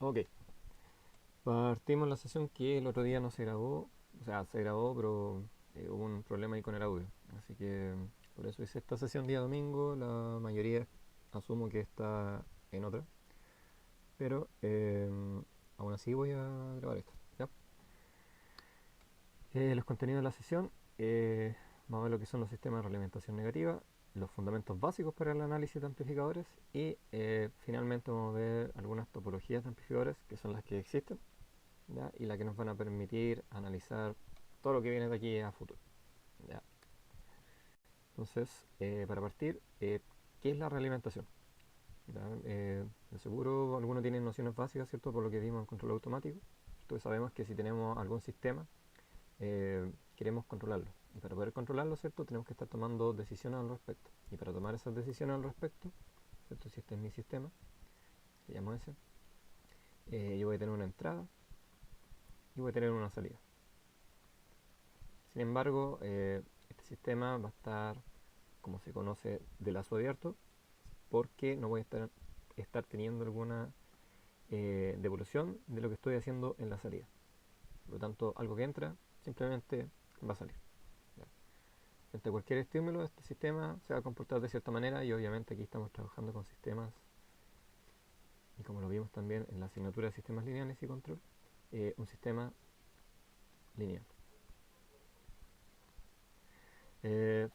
Ok, partimos la sesión que el otro día no se grabó, o sea, se grabó, pero hubo un problema ahí con el audio. Así que por eso hice esta sesión día domingo, la mayoría asumo que está en otra, pero aún así voy a grabar esto. ¿Ya? Los contenidos de la sesión, vamos a ver lo que son los sistemas de realimentación negativa, los fundamentos básicos para el análisis de amplificadores y finalmente vamos a ver algunas topologías de amplificadores que son las que existen, ¿ya? Y las que nos van a permitir analizar todo lo que viene de aquí a futuro, ¿ya? Entonces, para partir, ¿qué es la realimentación? ¿Ya? De seguro algunos tienen nociones básicas, ¿cierto? Por lo que vimos en control automático. Entonces sabemos que si tenemos algún sistema, queremos controlarlo. Y para poder controlarlo, ¿cierto? Tenemos que estar tomando decisiones al respecto. Y para tomar esas decisiones al respecto, ¿cierto? Si este es mi sistema, le llamo ese, yo voy a tener una entrada y voy a tener una salida. Sin embargo, este sistema va a estar, como se conoce, de lazo abierto, porque no voy a estar teniendo alguna devolución de lo que estoy haciendo en la salida. Por lo tanto, algo que entra simplemente va a salir. ¿Ya? Frente a cualquier estímulo, este sistema se va a comportar de cierta manera y obviamente aquí estamos trabajando con sistemas, y como lo vimos también en la asignatura de sistemas lineales y control, un sistema lineal.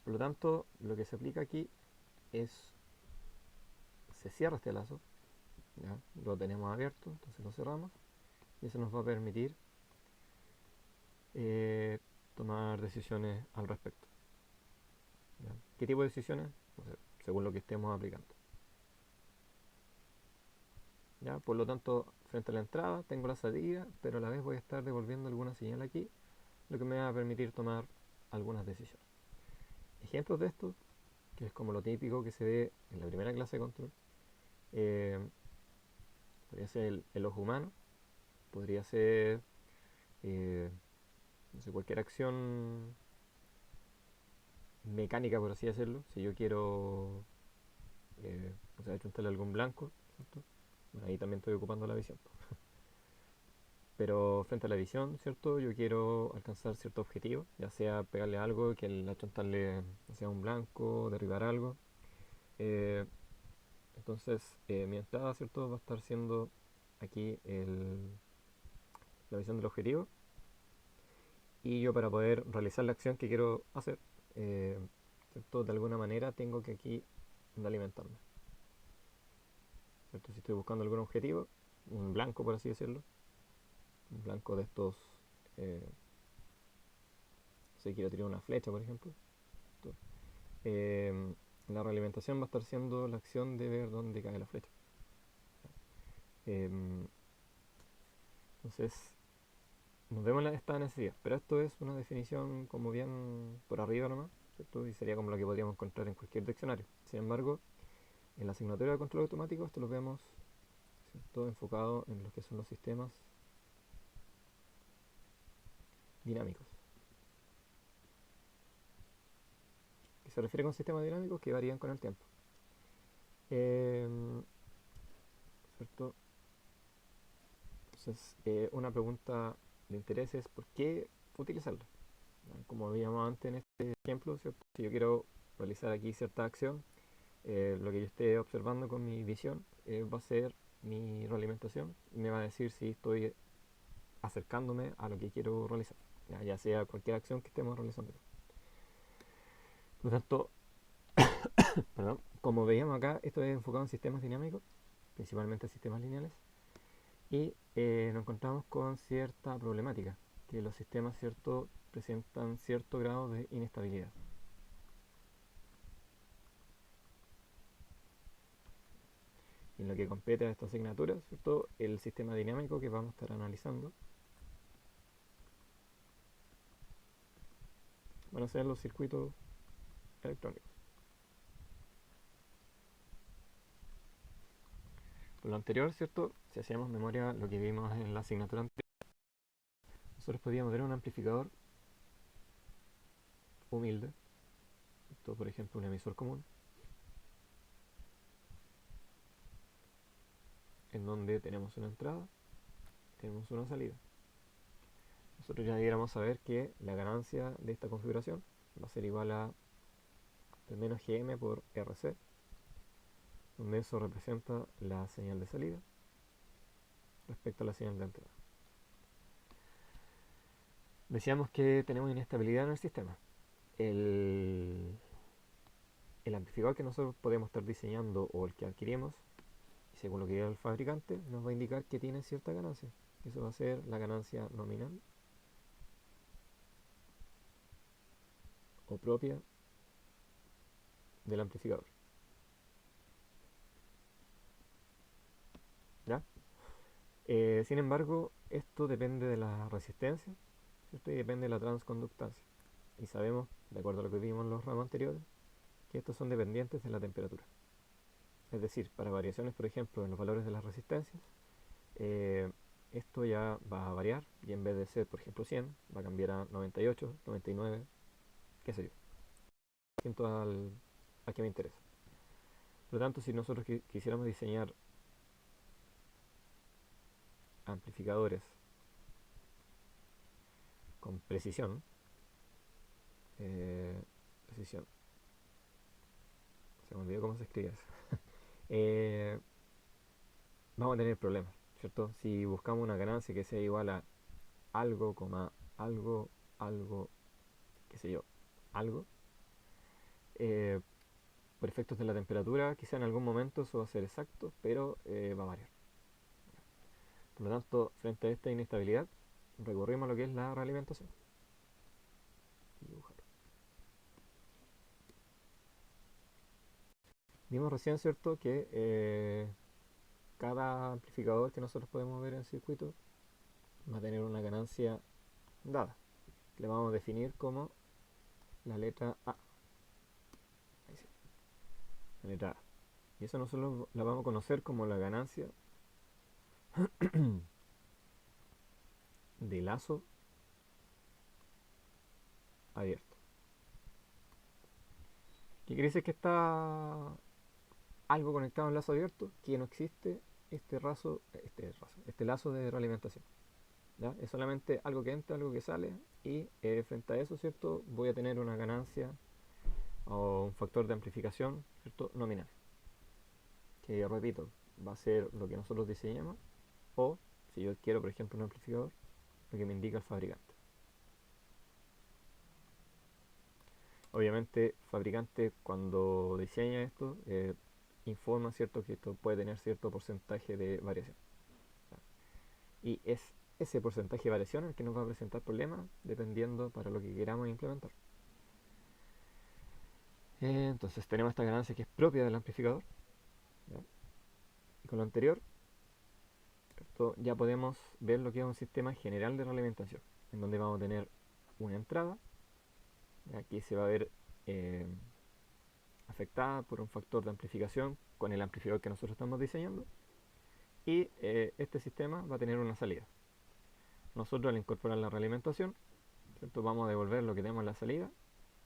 Por lo tanto, lo que se aplica aquí es, se cierra este lazo, ¿ya? Lo tenemos abierto, entonces lo cerramos y eso nos va a permitir eh, tomar decisiones al respecto, ¿ya? ¿Qué tipo de decisiones? No sé, según lo que estemos aplicando, ¿ya? Por lo tanto, frente a la entrada tengo la salida, pero a la vez voy a estar devolviendo alguna señal aquí, lo que me va a permitir tomar algunas decisiones. Ejemplos de esto, que es como lo típico que se ve en la primera clase de control, eh, podría ser el ojo humano, podría ser eh, no sé, cualquier acción mecánica, por así decirlo. Si yo quiero, o sea, chuntarle algún blanco, ¿cierto? Bueno, ahí también estoy ocupando la visión. Pero frente a la visión, ¿cierto? Yo quiero alcanzar cierto objetivo, ya sea pegarle algo, que el achontarle sea un blanco, derribar algo. Eh, entonces, mi entrada, ¿cierto? Va a estar siendo aquí la visión del objetivo. Y yo para poder realizar la acción que quiero hacer, eh, ¿cierto? De alguna manera tengo que aquí alimentarme, ¿cierto? Si estoy buscando algún objetivo, un blanco por así decirlo, un blanco de estos, eh, si quiero tirar una flecha por ejemplo, eh, la realimentación va a estar siendo la acción de ver dónde cae la flecha. Eh, entonces, nos vemos esta necesidad, pero esto es una definición como bien por arriba nomás, ¿cierto? Y sería como lo que podríamos encontrar en cualquier diccionario. Sin embargo, en la asignatura de control automático esto lo vemos, ¿cierto? Enfocado en lo que son los sistemas dinámicos. ¿Qué se refiere con sistemas dinámicos? Que varían con el tiempo. Eh, ¿Cierto? Entonces, una pregunta de interés es ¿por qué utilizarlo? Como veíamos antes en este ejemplo, ¿cierto? Si yo quiero realizar aquí cierta acción, lo que yo esté observando con mi visión va a ser mi realimentación y me va a decir si estoy acercándome a lo que quiero realizar, ya sea cualquier acción que estemos realizando. Por lo tanto, perdón, como veíamos acá, esto es enfocado en sistemas dinámicos, principalmente sistemas lineales, y nos encontramos con cierta problemática, que los sistemas, ¿cierto?, presentan cierto grado de inestabilidad. En lo que compete a esta asignatura, ¿cierto?, el sistema dinámico que vamos a estar analizando van a ser los circuitos electrónicos. Por lo anterior, ¿cierto?, si hacíamos memoria lo que vimos en la asignatura anterior, nosotros podíamos ver un amplificador humilde, ¿cierto? Por ejemplo, un emisor común, en donde tenemos una entrada, tenemos una salida. Nosotros ya debiéramos saber que la ganancia de esta configuración va a ser igual a al menos gm por rc, donde eso representa la señal de salida respecto a la señal de entrada. Decíamos que tenemos inestabilidad en el sistema. El, el amplificador que nosotros podemos estar diseñando o el que adquirimos, según lo que diga el fabricante, nos va a indicar que tiene cierta ganancia. Eso va a ser la ganancia nominal o propia del amplificador. ¿Ya? Sin embargo, esto depende de la resistencia, ¿cierto? Y depende de la transconductancia. Y sabemos, de acuerdo a lo que vimos en los ramos anteriores, que estos son dependientes de la temperatura. Es decir, para variaciones, por ejemplo, en los valores de las resistencias, eh, esto ya va a variar y en vez de ser, por ejemplo, 100, va a cambiar a 98, 99, qué sé yo, distinto al que me interesa. Por lo tanto, si nosotros quisiéramos diseñar amplificadores con precisión, precisión, se me olvidó cómo se escribe eso, eh, vamos a tener problemas, ¿cierto? Si buscamos una ganancia que sea igual a algo, algo, algo, qué sé yo, algo, eh, por efectos de la temperatura, quizá en algún momento eso va a ser exacto, pero va a variar. Por lo tanto, frente a esta inestabilidad, recurrimos a lo que es la realimentación. Dibujar. Vimos recién, ¿cierto?, que cada amplificador que nosotros podemos ver en el circuito va a tener una ganancia dada. Le vamos a definir como la letra A. Ahí sí, la letra A. Y eso nosotros la vamos a conocer como la ganancia de lazo abierto. ¿Qué quiere decir? Que está algo conectado al lazo abierto, que no existe este lazo de realimentación. ¿Ya? Es solamente algo que entra, algo que sale, y frente a eso, ¿cierto?, voy a tener una ganancia o un factor de amplificación, ¿cierto?, nominal, que repito, va a ser lo que nosotros diseñemos, o si yo quiero, por ejemplo, un amplificador, lo que me indica el fabricante. Obviamente, el fabricante, cuando diseña esto, informa, ¿cierto?, que esto puede tener cierto porcentaje de variación. Y es ese porcentaje de variación el que nos va a presentar problemas dependiendo para lo que queramos implementar. Entonces tenemos esta ganancia que es propia del amplificador, ¿ya? Y con lo anterior, ¿cierto?, ya podemos ver lo que es un sistema general de realimentación, en donde vamos a tener una entrada, ¿ya?, que se va a ver eh, afectada por un factor de amplificación con el amplificador que nosotros estamos diseñando, y este sistema va a tener una salida. Nosotros, al incorporar la realimentación, ¿cierto?, vamos a devolver lo que tenemos en la salida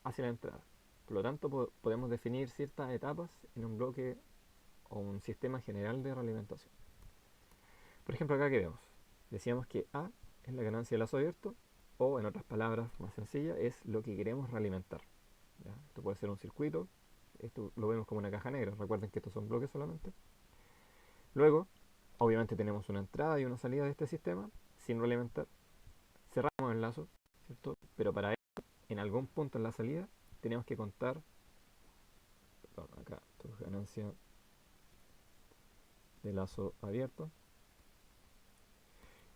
hacia la entrada. Por lo tanto, podemos definir ciertas etapas en un bloque o un sistema general de realimentación. Por ejemplo, acá que vemos, decíamos que A es la ganancia de lazo abierto, o en otras palabras más sencillas, es lo que queremos realimentar. ¿Ya? Esto puede ser un circuito, esto lo vemos como una caja negra, recuerden que estos son bloques solamente. Luego, obviamente tenemos una entrada y una salida de este sistema, sin realimentar. Cerramos el lazo, ¿cierto? Pero para eso, en algún punto en la salida, tenemos que contar, perdón, acá, esto es ganancia de lazo abierto.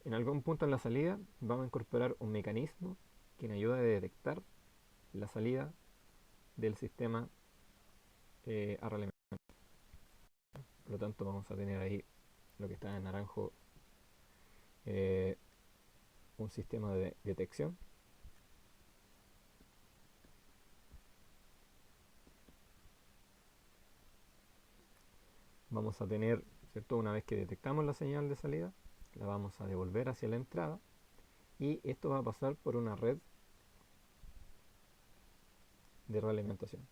En algún punto en la salida vamos a incorporar un mecanismo que nos ayuda a detectar la salida del sistema a realimentar. Por lo tanto, vamos a tener ahí lo que está en naranjo, eh, un sistema de detección. Vamos a tener, ¿cierto?, una vez que detectamos la señal de salida, la vamos a devolver hacia la entrada, y esto va a pasar por una red de realimentación.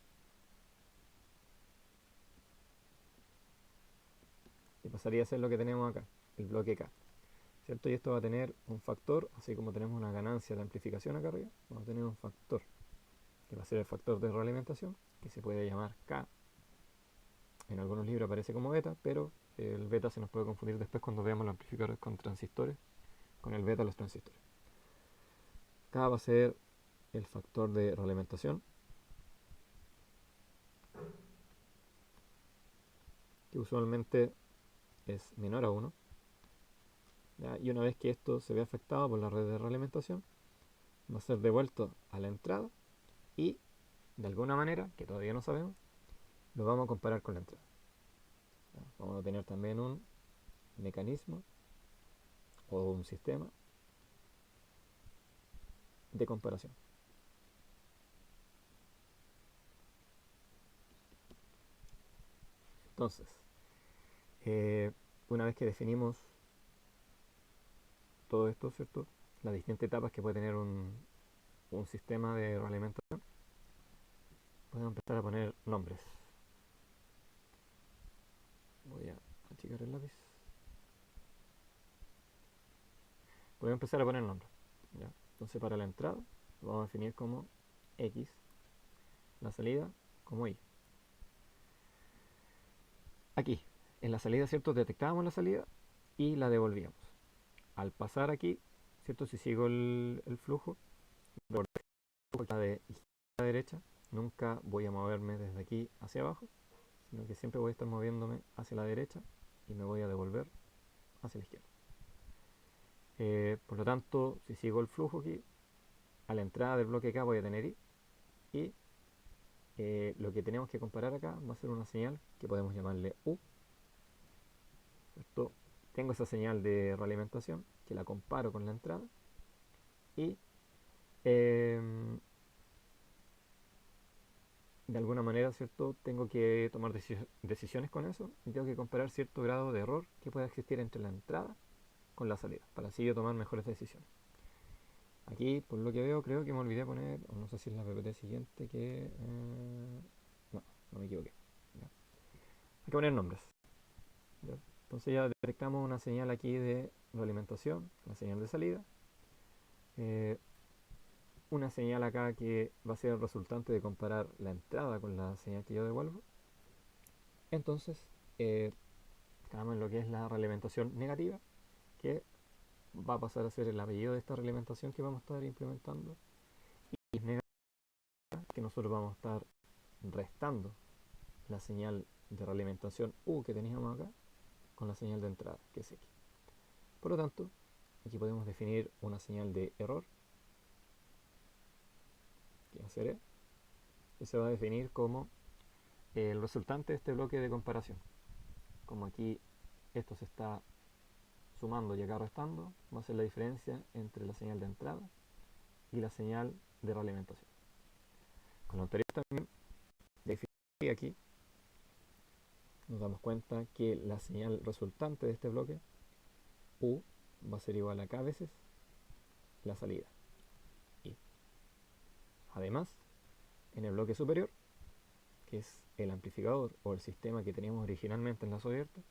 que pasaría a ser lo que tenemos acá, el bloque K, ¿cierto? Y esto va a tener un factor, así como tenemos una ganancia de amplificación acá arriba, vamos a tener un factor, que va a ser el factor de realimentación, que se puede llamar K. En algunos libros aparece como beta, pero el beta se nos puede confundir después cuando veamos los amplificadores con transistores, con el beta de los transistores. K va a ser el factor de realimentación, que usualmente es menor a 1. ¿Ya? Y una vez que esto se ve afectado por la red de realimentación, va a ser devuelto a la entrada y, de alguna manera, que todavía no sabemos, lo vamos a comparar con la entrada. ¿Ya? Vamos a tener también un mecanismo o un sistema de comparación. Entonces, una vez que definimos todo esto, ¿cierto? Las distintas etapas que puede tener un sistema de realimentación, podemos empezar a poner nombres. Voy a achicar el lápiz. Voy a empezar a poner nombres. ¿Ya? Entonces, para la entrada, lo vamos a definir como X, la salida como Y. Aquí, en la salida, ¿cierto? Detectábamos la salida y la devolvíamos. Al pasar aquí, ¿cierto? Si sigo el flujo, de izquierda a derecha, nunca voy a moverme desde aquí hacia abajo, sino que siempre voy a estar moviéndome hacia la derecha y me voy a devolver hacia la izquierda. Por lo tanto, si sigo el flujo aquí, a la entrada del bloque K voy a tener I, y lo que tenemos que comparar acá va a ser una señal que podemos llamarle U, ¿cierto? Tengo esa señal de realimentación que la comparo con la entrada y de alguna manera, ¿cierto? Tengo que tomar decisiones con eso y tengo que comparar cierto grado de error que pueda existir entre la entrada con la salida, para así yo tomar mejores decisiones. Aquí, por lo que veo, creo que me olvidé poner, o no sé si es la PPT siguiente que... no, no me equivoqué. ¿Ya? Hay que poner nombres. ¿Ya? Entonces ya detectamos una señal aquí de realimentación, la señal de salida. Eh, una señal acá que va a ser el resultante de comparar la entrada con la señal que yo devuelvo. Entonces, estamos en lo que es la realimentación negativa, que va a pasar a ser el apellido de esta realimentación que vamos a estar implementando. Y es negativa que nosotros vamos a estar restando la señal de realimentación U que teníamos acá con la señal de entrada, que es X. Por lo tanto, aquí podemos definir una señal de error, que va a ser E, que se va a definir como el resultante de este bloque de comparación. Como aquí esto se está sumando y acá restando, va a ser la diferencia entre la señal de entrada y la señal de realimentación. Con lo anterior también, definir aquí, nos damos cuenta que la señal resultante de este bloque, U, va a ser igual a K veces la salida. Y además, en el bloque superior, que es el amplificador o el sistema que teníamos originalmente en la abierta,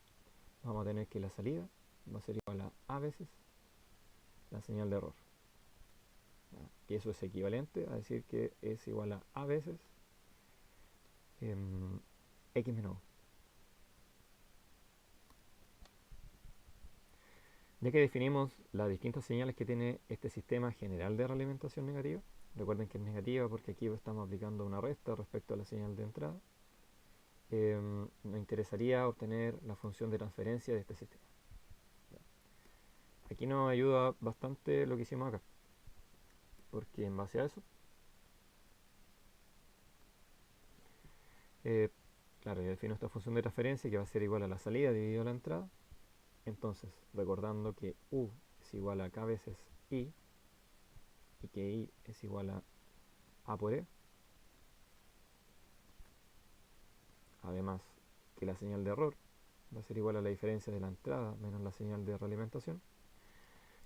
vamos a tener que la salida va a ser igual a veces la señal de error. Que eso es equivalente a decir que es igual a veces X menos U. Ya que definimos las distintas señales que tiene este sistema general de realimentación negativa, recuerden que es negativa porque aquí estamos aplicando una resta respecto a la señal de entrada, nos interesaría obtener la función de transferencia de este sistema. Aquí nos ayuda bastante lo que hicimos acá, porque en base a eso, claro, yo defino esta función de transferencia que va a ser igual a la salida dividido a la entrada. Entonces, recordando que U es igual a K veces I y que I es igual a por E, además que la señal de error va a ser igual a la diferencia de la entrada menos la señal de realimentación,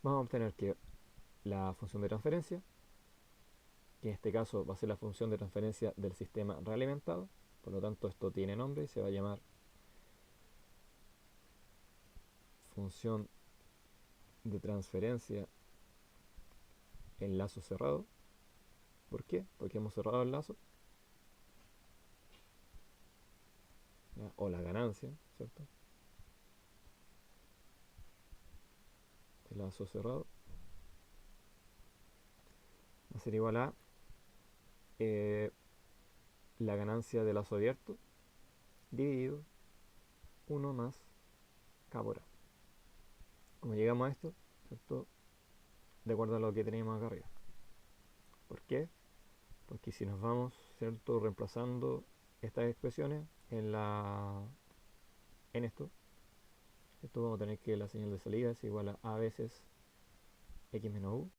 vamos a obtener que la función de transferencia, que en este caso va a ser la función de transferencia del sistema realimentado, por lo tanto esto tiene nombre y se va a llamar función de transferencia en lazo cerrado. ¿Por qué? Porque hemos cerrado el lazo. ¿Ya? O la ganancia, ¿cierto? El lazo cerrado va a ser igual a eh, la ganancia del lazo abierto dividido 1 más k por a. Como llegamos a esto, ¿cierto? De acuerdo a lo que teníamos acá arriba. ¿Por qué? Porque si nos vamos, ¿cierto? Reemplazando estas expresiones en esto vamos a tener que la señal de salida es igual a veces x menos u,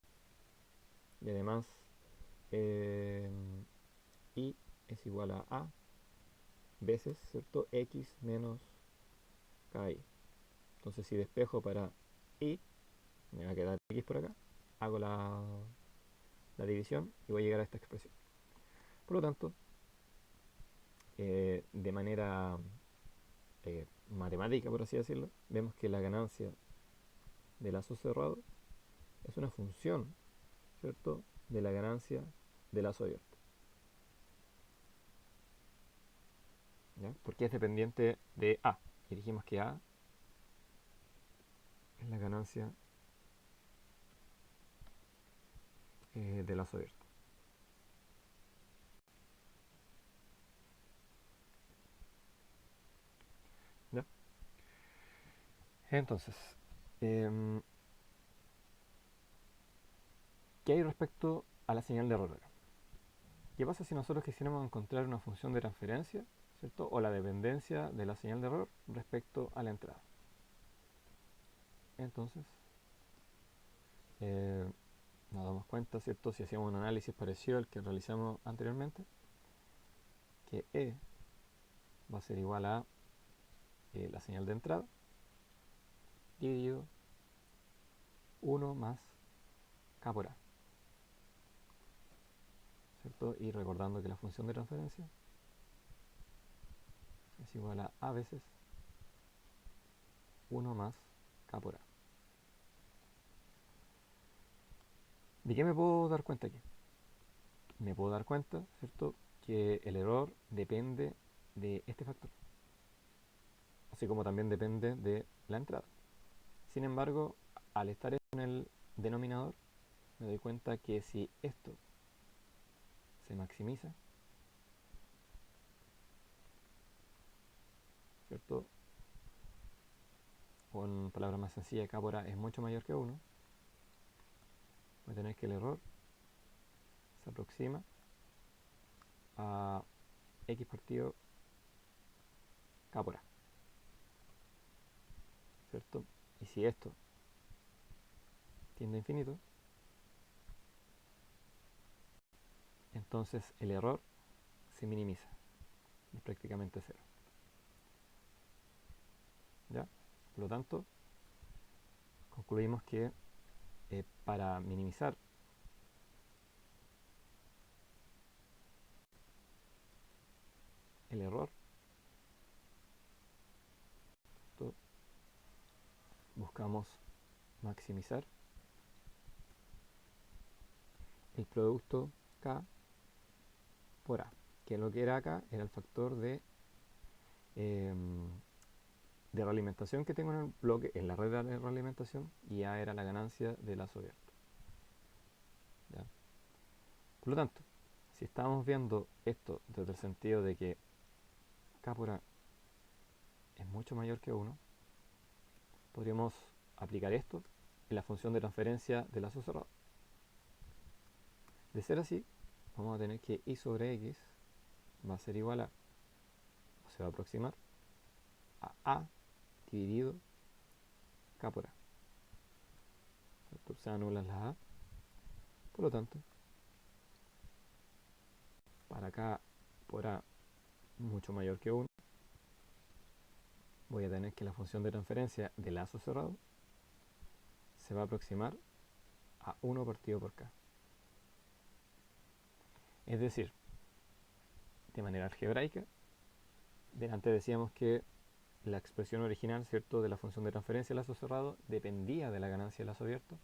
y además eh, y es igual a veces, ¿cierto? X menos ki. Entonces si despejo para y, me va a quedar x por acá, hago la división y voy a llegar a esta expresión. Por lo tanto, de manera matemática, por así decirlo, vemos que la ganancia del lazo cerrado es una función, ¿cierto?, de la ganancia del lazo abierto. ¿Ya? Porque es dependiente de A. Y dijimos que A es la ganancia del lazo abierto. ¿Ya? Entonces, eh, ¿qué hay respecto a la señal de error? ¿Qué pasa si nosotros quisiéramos encontrar una función de transferencia, ¿cierto? O la dependencia de la señal de error respecto a la entrada? Entonces, nos damos cuenta, ¿cierto? Si hacemos un análisis parecido al que realizamos anteriormente, que E va a ser igual a la señal de entrada dividido 1 más k por a, ¿cierto? Y recordando que la función de transferencia es igual a veces 1 más k por a. ¿De qué me puedo dar cuenta aquí? Me puedo dar cuenta, ¿cierto?, que el error depende de este factor, así como también depende de la entrada. Sin embargo, al estar en el denominador, me doy cuenta que si esto se maximiza, ¿cierto? O en palabras más sencillas, k por a es mucho mayor que 1, voy a tener que el error se aproxima a x partido k por a, ¿cierto? Y si esto tiende a infinito, entonces el error se minimiza, es prácticamente cero. ¿Ya? Por lo tanto, concluimos que para minimizar el error, buscamos maximizar el producto k por a, que lo que era acá era el factor eh, de realimentación que tengo en el bloque, en la red de realimentación, y a era la ganancia de lazo abierto. ¿Ya? Por lo tanto, si estamos viendo esto desde el sentido de que k por a es mucho mayor que 1, podríamos aplicar esto en la función de transferencia de lazo cerrado. De ser así, vamos a tener que y sobre x va a ser igual a, o se va a aproximar a dividido k por a. Se anulan las a. Por lo tanto, para k por a mucho mayor que 1, voy a tener que la función de transferencia de lazo cerrado se va a aproximar a 1 partido por k. Es decir, de manera algebraica, delante decíamos que la expresión original, ¿cierto?, de la función de transferencia de lazo cerrado dependía de la ganancia de lazo abierto.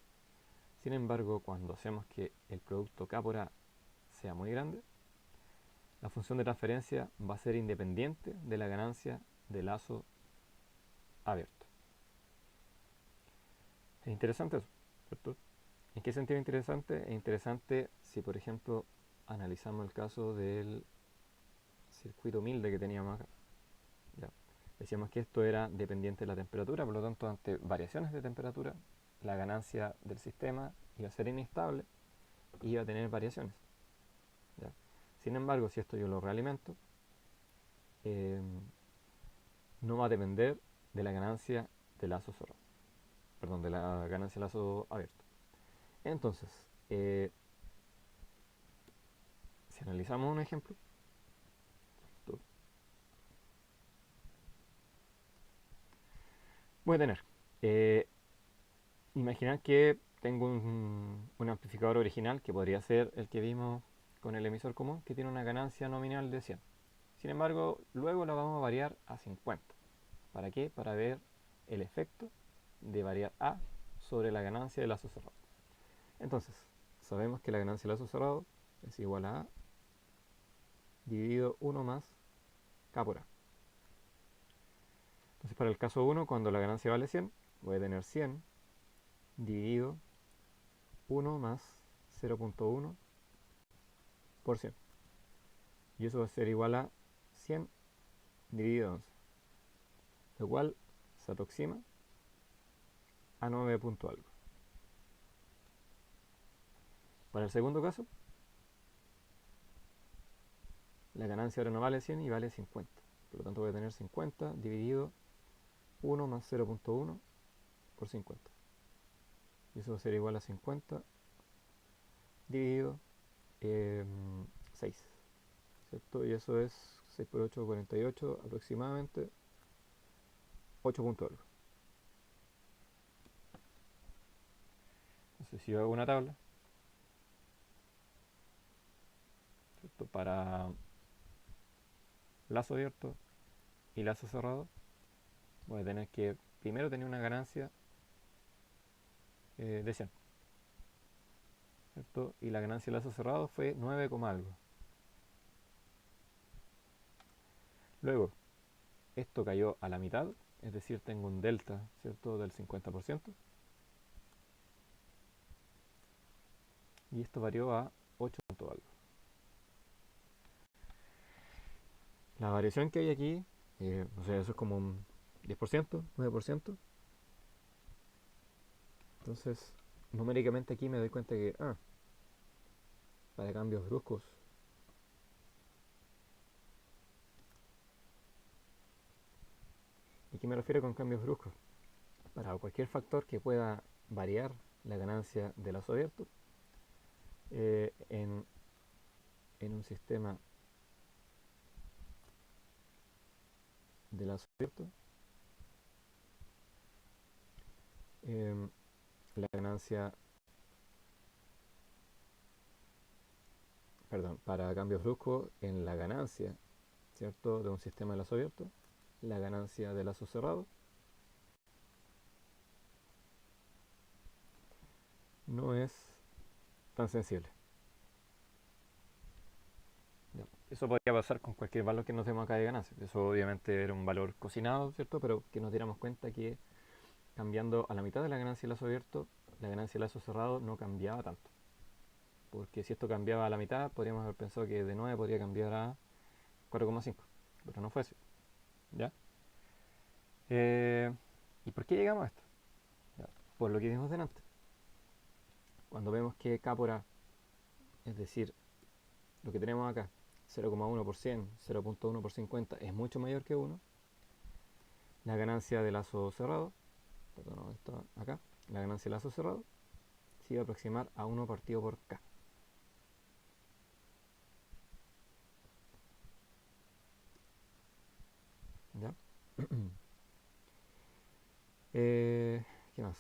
Sin embargo, cuando hacemos que el producto K por A sea muy grande, la función de transferencia va a ser independiente de la ganancia de lazo abierto. Es interesante eso, ¿cierto? ¿En qué sentido interesante? Es interesante si, por ejemplo, analizamos el caso del circuito humilde que teníamos acá. ¿Ya? Decíamos que esto era dependiente de la temperatura, por lo tanto, ante variaciones de temperatura, la ganancia del sistema iba a ser inestable y iba a tener variaciones. ¿Ya? Sin embargo, si esto yo lo realimento, eh, no va a depender de la ganancia de lazo cerrado, perdón, de la ganancia de lazo abierto. Entonces, si analizamos un ejemplo, voy a tener, eh, imaginar que tengo un amplificador original que podría ser el que vimos con el emisor común, que tiene una ganancia nominal de 100. Sin embargo, luego la vamos a variar a 50. ¿Para qué? Para ver el efecto de variar A sobre la ganancia de lazo cerrado. Entonces, sabemos que la ganancia de lazo cerrado es igual a A dividido 1 más K por A. Entonces, para el caso 1, cuando la ganancia vale 100, voy a tener 100 dividido 1 más 0.1%. Y eso va a ser igual a 100 dividido 11, lo cual se aproxima a 9 punto algo. Para el segundo caso, la ganancia ahora no vale 100 y vale 50. Por lo tanto voy a tener 50 dividido 1 más 0.1 por 50. Y eso va a ser igual a 50 dividido 6. ¿Cierto? Y eso es 6 por 8, 48, aproximadamente 8 punto algo. Entonces si yo hago una tabla, ¿cierto?, para lazo abierto y lazo cerrado, voy a tener que primero tener una ganancia de 100, ¿cierto? Y la ganancia de lazo cerrado fue 9, algo. Luego, esto cayó a la mitad, es decir, tengo un delta, ¿cierto?, del 50%. Y esto varió a 8 punto algo. La variación que hay aquí, o sea, eso es como un 10%, 9%. Entonces, numéricamente aquí me doy cuenta que, para cambios bruscos, ¿y qué me refiero con cambios bruscos? Para cualquier factor que pueda variar la ganancia de lazo abierto en un sistema de lazo abierto, la ganancia, perdón, para cambios bruscos en la ganancia, ¿cierto?, de un sistema de lazo abierto, la ganancia de lazo cerrado no es tan sensible. Ya. Eso podría pasar con cualquier valor que nos demos acá de ganancia. Eso obviamente era un valor cocinado, ¿cierto? Pero que nos diéramos cuenta que cambiando a la mitad de la ganancia de lazo abierto, la ganancia de lazo cerrado no cambiaba tanto. Porque si esto cambiaba a la mitad, podríamos haber pensado que de 9 podría cambiar a 4,5. Pero no fue así. ¿Ya? ¿Y por qué llegamos a esto? Ya, por lo que vimos delante. Cuando vemos que K por A, es decir, lo que tenemos acá, 0,1 por 100, 0.1 por 50, es mucho mayor que 1, la ganancia de lazo cerrado, perdón, está acá, la ganancia de lazo cerrado se iba a aproximar a 1 partido por K. ¿Ya? ¿Qué más?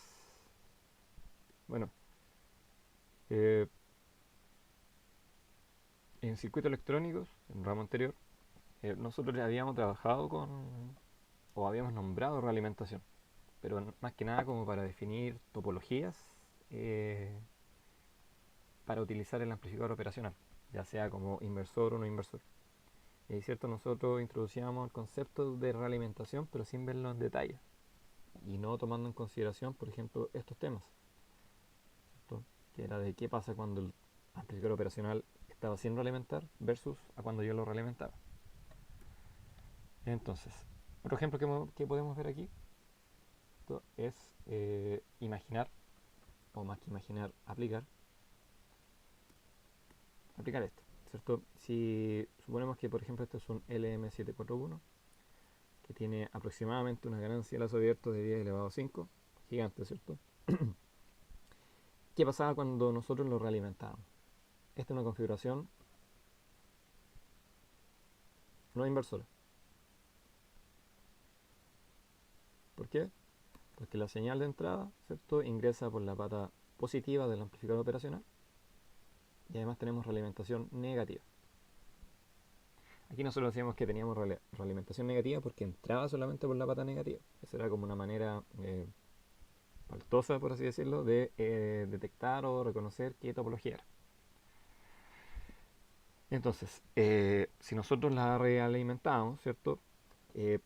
Bueno, eh, en circuitos electrónicos, en el ramo anterior, nosotros ya habíamos trabajado con o habíamos nombrado realimentación, pero más que nada como para definir topologías eh, para utilizar el amplificador operacional, ya sea como inversor o no inversor. Y es cierto, nosotros introducíamos el concepto de realimentación, pero sin verlo en detalle y no tomando en consideración, por ejemplo, estos temas, ¿cierto? Que era de qué pasa cuando el amplificador operacional estaba sin realimentar versus a cuando yo lo realimentaba. Entonces, otro ejemplo que podemos ver aquí es imaginar, o más que imaginar, aplicar esto, ¿cierto? Si suponemos que, por ejemplo, esto es un LM741 que tiene aproximadamente una ganancia de lazo abierto de 10 elevado a 5, gigante, ¿cierto? ¿Qué pasaba cuando nosotros lo realimentábamos? Esta es una configuración no inversora. ¿Por qué? Porque la señal de entrada, ¿cierto?, ingresa por la pata positiva del amplificador operacional y además tenemos realimentación negativa. Aquí nosotros decíamos que teníamos realimentación negativa porque entraba solamente por la pata negativa. Esa era como una manera faltosa, por así decirlo, de detectar o reconocer qué topología era. Entonces, si nosotros la realimentábamos, ¿cierto? Eh,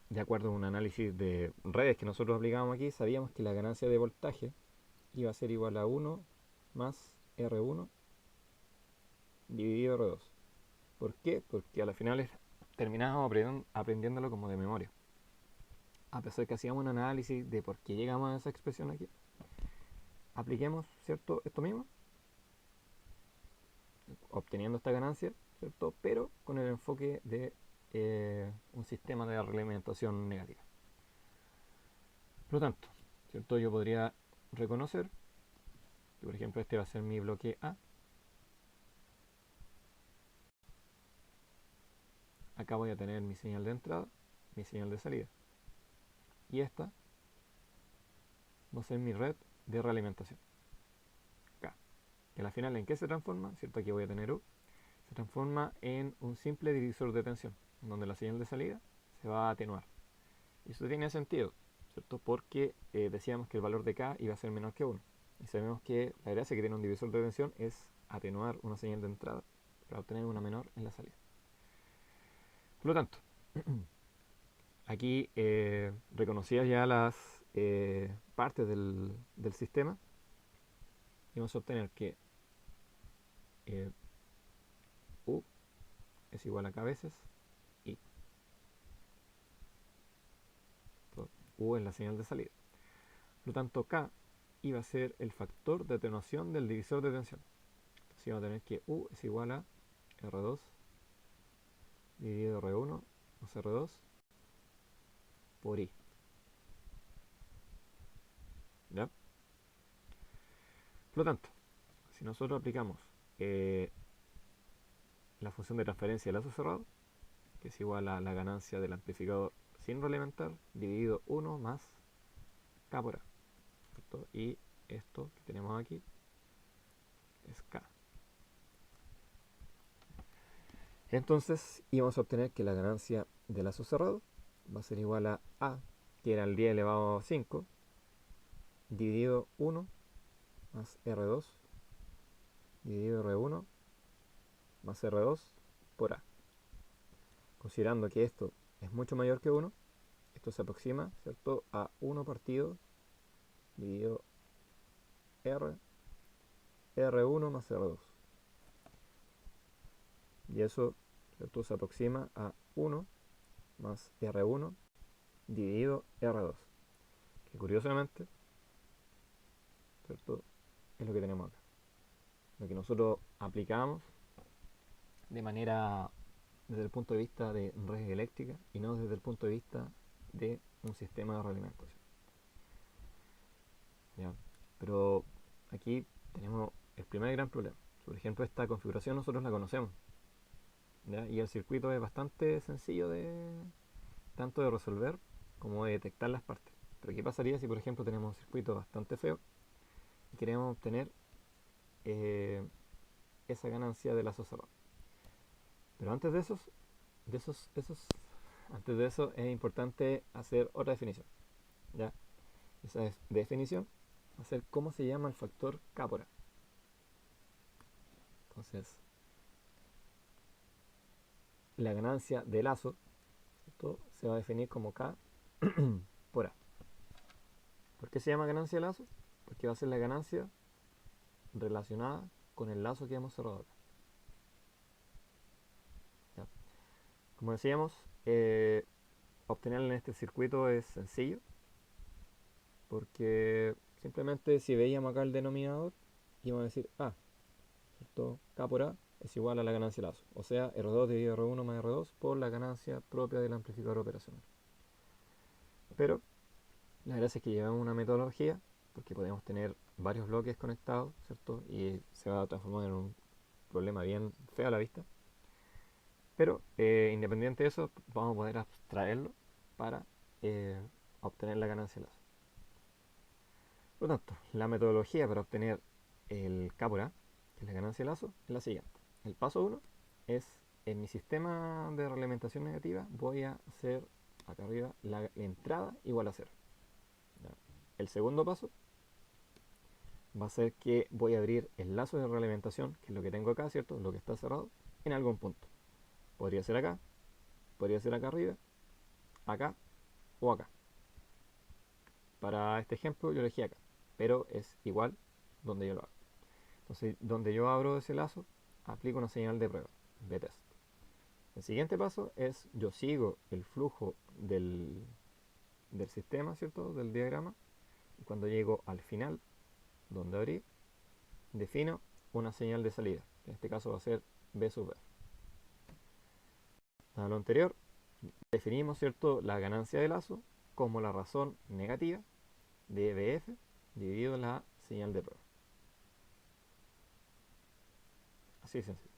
de acuerdo a un análisis de redes que nosotros aplicábamos aquí, sabíamos que la ganancia de voltaje iba a ser igual a 1 más R1 dividido R2. ¿Por qué? Porque a la final terminábamos aprendiéndolo como de memoria. A pesar que hacíamos un análisis de por qué llegamos a esa expresión aquí, apliquemos, ¿cierto?, esto mismo, obteniendo esta ganancia, ¿cierto?, pero con el enfoque de un sistema de realimentación negativa. Por lo tanto, ¿cierto?, yo podría reconocer que, por ejemplo, este va a ser mi bloque A. Acá voy a tener mi señal de entrada, mi señal de salida. Y esta va a ser mi red de realimentación. K. Y a la final, ¿en qué se transforma? ¿Cierto? Aquí voy a tener U. Se transforma en un simple divisor de tensión, donde la señal de salida se va a atenuar. Y eso tiene sentido, ¿cierto? Porque decíamos que el valor de K iba a ser menor que 1. Y sabemos que la gracia que tiene un divisor de tensión es atenuar una señal de entrada para obtener una menor en la salida. Por lo tanto, aquí reconocidas ya las partes del sistema, y vamos a obtener que eh, U es igual a K veces I. U es la señal de salida. Por lo tanto, K iba a ser el factor de atenuación del divisor de tensión. Entonces vamos a tener que U es igual a R2 dividido R1 más R2 por I. ¿Ya? Por lo tanto, si nosotros aplicamos la función de transferencia de lazo cerrado, que es igual a la ganancia del amplificador sin realimentar, dividido 1 más K por A, ¿cierto? Y esto que tenemos aquí es K. Entonces íbamos a obtener que la ganancia de lazo cerrado va a ser igual a A, que era el 10 elevado a 5, dividido 1 más R2, dividido R1 más R2 por A. Considerando que esto es mucho mayor que 1, esto se aproxima, ¿cierto?, a 1 partido dividido R1 más R2. Y eso, ¿cierto?, se aproxima a 1 más R1 dividido R2. Que curiosamente, ¿cierto?, es lo que tenemos acá. Lo que nosotros aplicamos de manera desde el punto de vista de red eléctrica y no desde el punto de vista de un sistema de realimentación. ¿Ya? Pero aquí tenemos el primer gran problema. Por ejemplo, esta configuración nosotros la conocemos, ¿ya? Y el circuito es bastante sencillo tanto de resolver como de detectar las partes. Pero ¿qué pasaría si, por ejemplo, tenemos un circuito bastante feo y queremos obtener eh, esa ganancia de lazo cerrado? Pero antes de esos antes de eso es importante hacer otra definición. ¿Ya? Esa es definición va a ser cómo se llama el factor K por A. Entonces, la ganancia de lazo, esto se va a definir como K por A. ¿Por qué se llama ganancia de lazo? Porque va a ser la ganancia relacionada con el lazo que hemos cerrado acá. ¿Ya? Como decíamos, obtenerla en este circuito es sencillo, porque simplemente si veíamos acá el denominador, íbamos a decir A, ¿cierto? K por A es igual a la ganancia de lazo, o sea, R2 dividido R1 más R2 por la ganancia propia del amplificador operacional. Pero la gracia es que llevamos una metodología, porque podemos tener varios bloques conectados, ¿cierto? Y se va a transformar en un problema bien feo a la vista. Pero independiente de eso, vamos a poder abstraerlo para eh, obtener la ganancia de lazo. Por lo tanto, la metodología para obtener el K por A, que es la ganancia de lazo, es la siguiente. El paso 1 es, en mi sistema de realimentación negativa, voy a hacer acá arriba la entrada igual a 0. ¿Ya? El segundo paso va a ser que voy a abrir el lazo de realimentación, que es lo que tengo acá, ¿cierto? Lo que está cerrado, en algún punto. Podría ser acá, podría ser acá arriba, acá o acá. Para este ejemplo yo elegí acá, pero es igual donde yo lo hago. Entonces, donde yo abro ese lazo, aplico una señal de prueba, btest. El siguiente paso es, yo sigo el flujo del sistema, ¿cierto? Del diagrama. Y cuando llego al final, donde abrí, defino una señal de salida. En este caso va a ser B sub B. A lo anterior, definimos, ¿cierto?, la ganancia de lazo como la razón negativa de BF dividido en la señal de prueba. Así de sencillo.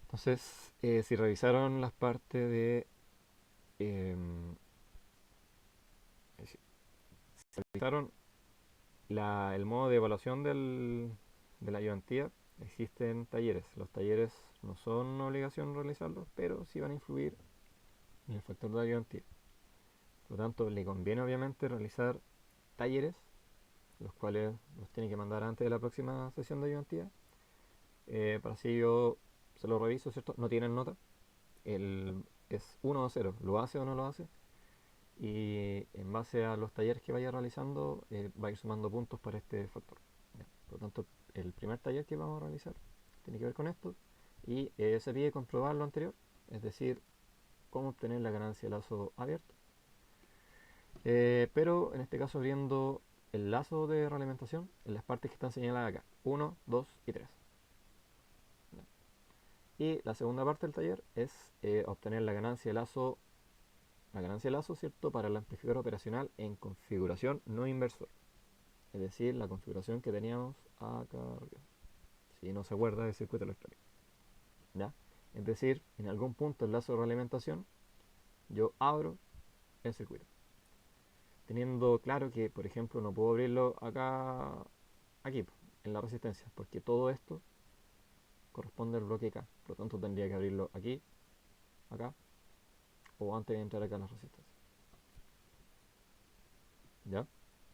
Entonces, si revisaron las partes de... si revisaron el modo de evaluación de la ayudantía, existen talleres. Los talleres no son obligación realizarlos, pero sí van a influir en el factor de ayudantía. Por lo tanto, le conviene obviamente realizar talleres, los cuales los tiene que mandar antes de la próxima sesión de ayudantía. Para así yo se lo reviso, ¿cierto? No tienen nota. Es 1 o 0, lo hace o no lo hace. Y en base a los talleres que vaya realizando, va a ir sumando puntos para este factor. ¿Ya? Por lo tanto, el primer taller que vamos a realizar tiene que ver con esto. Y se pide comprobar lo anterior, es decir, cómo obtener la ganancia de lazo abierto. Pero en este caso abriendo el lazo de realimentación en las partes que están señaladas acá, 1, 2 y 3. Y la segunda parte del taller es obtener la ganancia de lazo, ¿cierto?, para el amplificador operacional en configuración no inversor. Es decir, la configuración que teníamos acá arriba. Si no se acuerda del circuito electrónico. ¿Ya? Es decir, en algún punto el lazo de realimentación yo abro el circuito. Teniendo claro que, por ejemplo, no puedo abrirlo acá, aquí, en la resistencia, porque todo esto corresponde al bloque K. Por lo tanto, tendría que abrirlo aquí, acá, o antes de entrar acá en la resistencia. ¿Ya?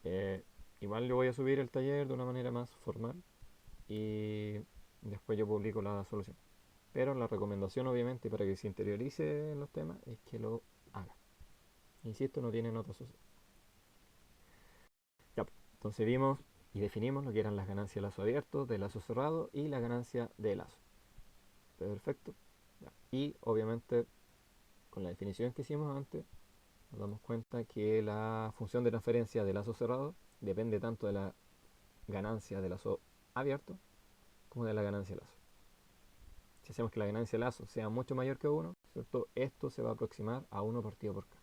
Eh, Igual le voy a subir el taller de una manera más formal y después yo publico la solución. Pero la recomendación, obviamente, para que se interiorice en los temas es que lo haga. Insisto, no tiene nota social. Ya, entonces vimos y definimos lo que eran las ganancias de lazo abierto, de lazo cerrado y la ganancia de lazo. Perfecto. Ya. Y obviamente, con la definición que hicimos antes, nos damos cuenta que la función de transferencia de lazo cerrado depende tanto de la ganancia de lazo abierto como de la ganancia de lazo. Si hacemos que la ganancia de lazo sea mucho mayor que 1, ¿cierto? Esto se va a aproximar a 1 partido por K.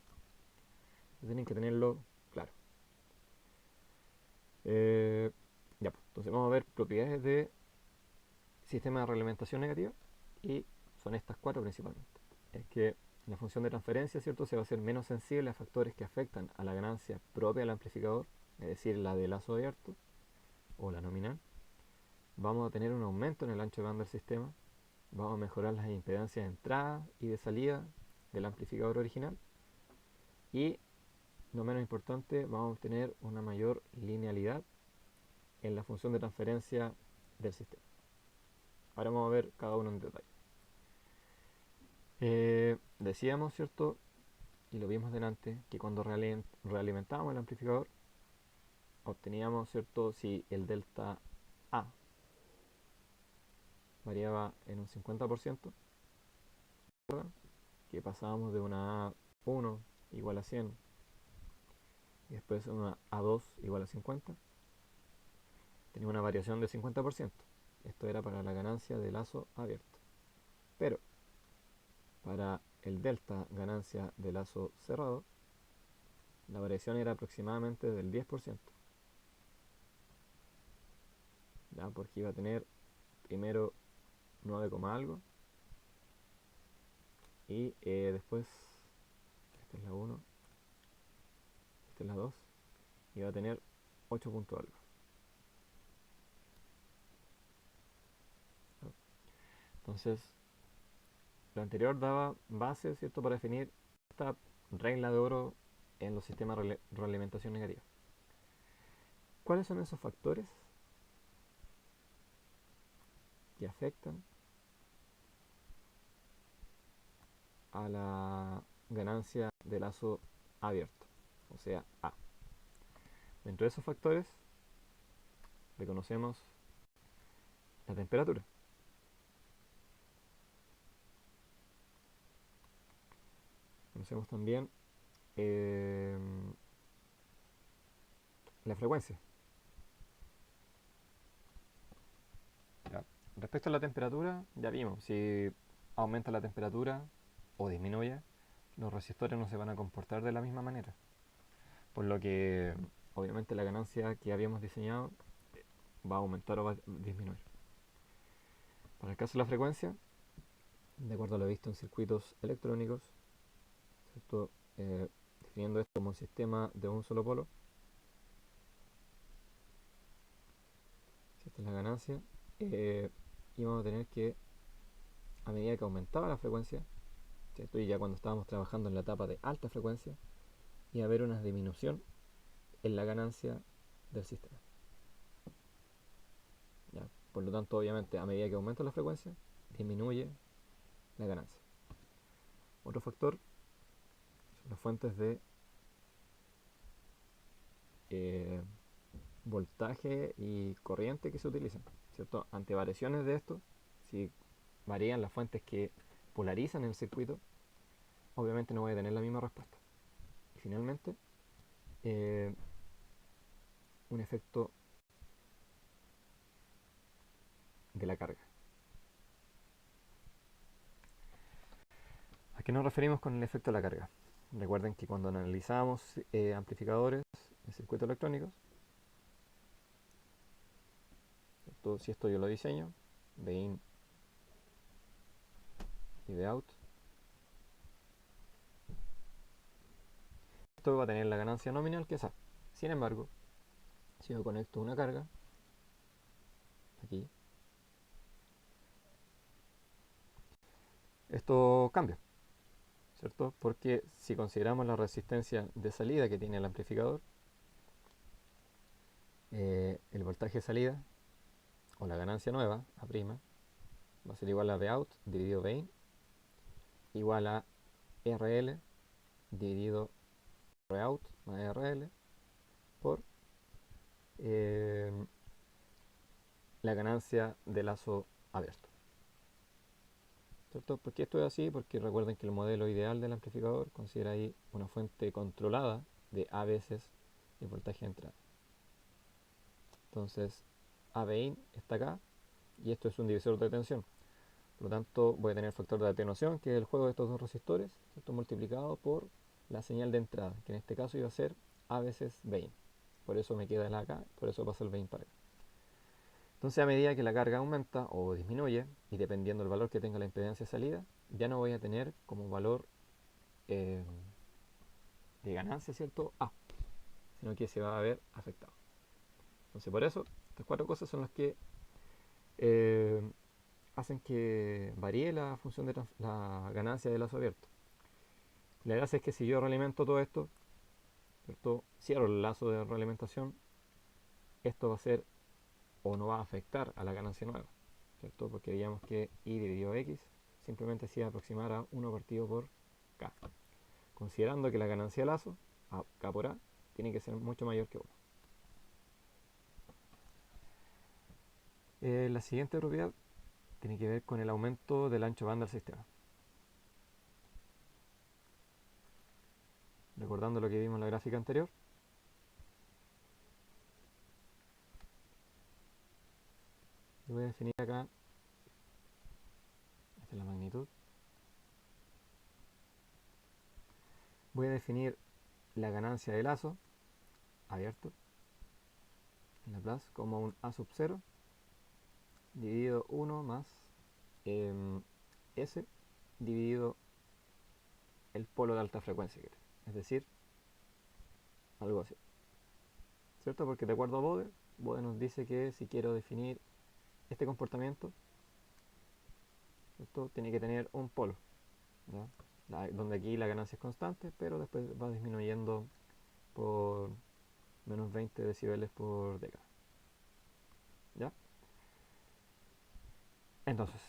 Tienen que tenerlo claro. Eh, ya, pues, entonces vamos a ver propiedades de sistema de realimentación negativa y son estas cuatro principalmente. Es que la función de transferencia, ¿cierto?, se va a hacer menos sensible a factores que afectan a la ganancia propia del amplificador, es decir, la de lazo abierto o la nominal. Vamos a tener un aumento en el ancho de banda del sistema, vamos a mejorar las impedancias de entrada y de salida del amplificador original y, no menos importante, vamos a obtener una mayor linealidad en la función de transferencia del sistema. Ahora vamos a ver cada uno en detalle. Decíamos, ¿cierto? Y lo vimos delante, que cuando realimentábamos el amplificador, obteníamos, ¿cierto? Si el delta A variaba en un 50%, ¿recuerdan? Que pasábamos de una A1 igual a 100 y después una A2 igual a 50, tenía una variación de 50%. Esto era para la ganancia de lazo abierto. Pero para el delta ganancia de lazo cerrado, la variación era aproximadamente del 10%. ¿Ya? Porque iba a tener primero 9, algo y después, esta es la 1, esta es la 2, y va a tener 8 punto algo. ¿No? Entonces, lo anterior daba base, ¿cierto?, para definir esta regla de oro en los sistemas de realimentación negativa. ¿Cuáles son esos factores que afectan a la ganancia de lazo abierto? O sea, A. Dentro de esos factores reconocemos la temperatura. Conocemos también eh, la frecuencia. ¿Ya? Respecto a la temperatura, ya vimos, si aumenta la temperatura o disminuye, los resistores no se van a comportar de la misma manera. Por lo que, obviamente, la ganancia que habíamos diseñado va a aumentar o va a disminuir. Para el caso de la frecuencia, de acuerdo a lo visto en circuitos electrónicos, ¿cierto? Definiendo esto como un sistema de un solo polo, si esta es la ganancia, íbamos a tener que, a medida que aumentaba la frecuencia, ¿cierto? Y ya cuando estábamos trabajando en la etapa de alta frecuencia, iba a haber una disminución en la ganancia del sistema. ¿Ya? Por lo tanto, obviamente, a medida que aumenta la frecuencia, disminuye la ganancia. Otro factor son las fuentes de eh, voltaje y corriente que se utilizan, ¿cierto? Ante variaciones de esto, si varían las fuentes que polarizan el circuito, obviamente no voy a tener la misma respuesta. Y finalmente, eh, un efecto de la carga. ¿A qué nos referimos con el efecto de la carga? Recuerden que cuando analizamos amplificadores en circuitos electrónicos, ¿cierto? Si esto yo lo diseño, de in y de out, esto va a tener la ganancia nominal que es A. Sin embargo, si yo conecto una carga, aquí, esto cambia, ¿cierto? Porque si consideramos la resistencia de salida que tiene el amplificador, el voltaje de salida, o la ganancia nueva, A', va a ser igual a Vout dividido Vin, igual a RL dividido Rout más RL por eh, la ganancia de lazo abierto. ¿Cierto? ¿Por qué esto es así? Porque recuerden que el modelo ideal del amplificador considera ahí una fuente controlada de A veces el voltaje de entrada. Entonces, ABin está acá y esto es un divisor de tensión. Por lo tanto, voy a tener el factor de atenuación, que es el juego de estos dos resistores, ¿cierto? Multiplicado por la señal de entrada, que en este caso iba a ser A veces Vein. Por eso me queda el acá, por eso pasa el Vein para acá. Entonces, a medida que la carga aumenta o disminuye, y dependiendo del valor que tenga la impedancia de salida, ya no voy a tener como valor eh, de ganancia, ¿cierto? A, sino que se va a ver afectado. Entonces, por eso, estas cuatro cosas son las que hacen que varíe la función de la ganancia de lazo abierto. La gracia es que si yo realimento todo esto, ¿cierto? Cierro el lazo de realimentación, esto va a ser o no va a afectar a la ganancia nueva, ¿cierto? Porque veíamos que y dividido x simplemente se iba a aproximar a 1 partido por k, considerando que la ganancia de lazo, k por a, tiene que ser mucho mayor que 1. La siguiente propiedad tiene que ver con el aumento del ancho banda del sistema. Recordando lo que vimos en la gráfica anterior, yo voy a definir acá, esta es la magnitud, voy a definir la ganancia de lazo abierto en Laplace como un a sub 0 dividido 1 más S dividido el polo de alta frecuencia, es decir, algo así, ¿cierto? Porque de acuerdo a Bode nos dice que si quiero definir este comportamiento, ¿cierto? Tiene que tener un polo, ¿ya? Donde aquí la ganancia es constante, pero después va disminuyendo por menos 20 decibeles por década, ¿ya? Entonces,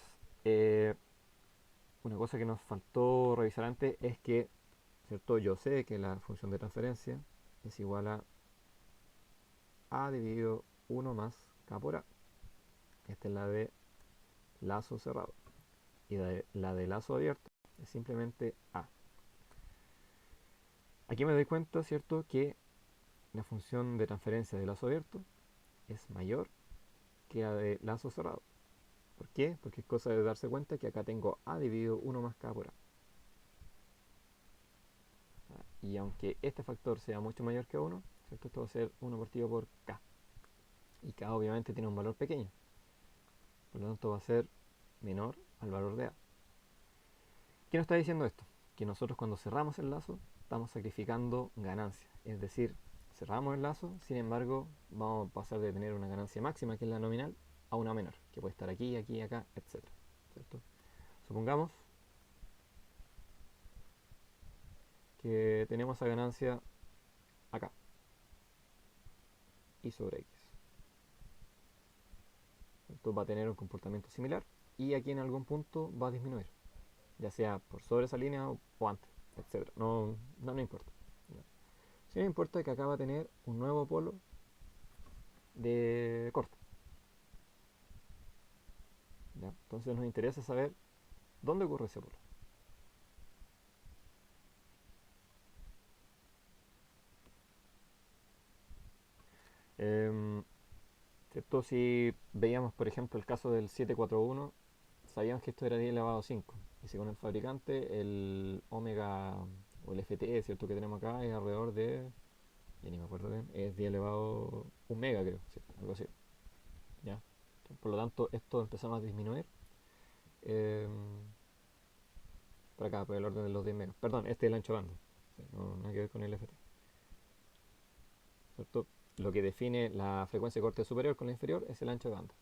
una cosa que nos faltó revisar antes es que, ¿cierto? Yo sé que la función de transferencia es igual a dividido 1 más k por a. Esta es la de lazo cerrado. Y la de lazo abierto es simplemente a. Aquí me doy cuenta, ¿cierto?, que la función de transferencia de lazo abierto es mayor que la de lazo cerrado. ¿Por qué? Porque es cosa de darse cuenta que acá tengo a dividido 1 más k por a. Y aunque este factor sea mucho mayor que 1, ¿cierto? Esto va a ser 1 partido por k. Y k obviamente tiene un valor pequeño. Por lo tanto va a ser menor al valor de a. ¿Qué nos está diciendo esto? Que nosotros cuando cerramos el lazo estamos sacrificando ganancia. Es decir, cerramos el lazo, sin embargo, vamos a pasar de tener una ganancia máxima, que es la nominal, a una menor, que puede estar aquí, aquí, acá, etc. ¿Cierto? Supongamos que tenemos esa ganancia acá, y sobre x. Esto va a tener un comportamiento similar y aquí en algún punto va a disminuir, ya sea por sobre esa línea o antes, etc. No importa. Sí me importa que acá va a tener un nuevo polo de corte. ¿Ya? Entonces nos interesa saber dónde ocurre ese polo. Em, ¿Cierto? Si veíamos, por ejemplo, el caso del 741, sabíamos que esto era 10 elevado a 5. Y según el fabricante, el omega o el FTE, ¿cierto?, que tenemos acá es alrededor de, ya ni me acuerdo bien, es 10 elevado a 1 mega, creo, ¿sí? Algo así. ¿Ya? Por lo tanto, esto empezamos a disminuir em, por acá, por el orden de los 10 megas. Perdón, este es el ancho banda. Sí, no nada que ver con el FT. ¿Cierto? Lo que define la frecuencia de corte superior con la inferior es el ancho de banda.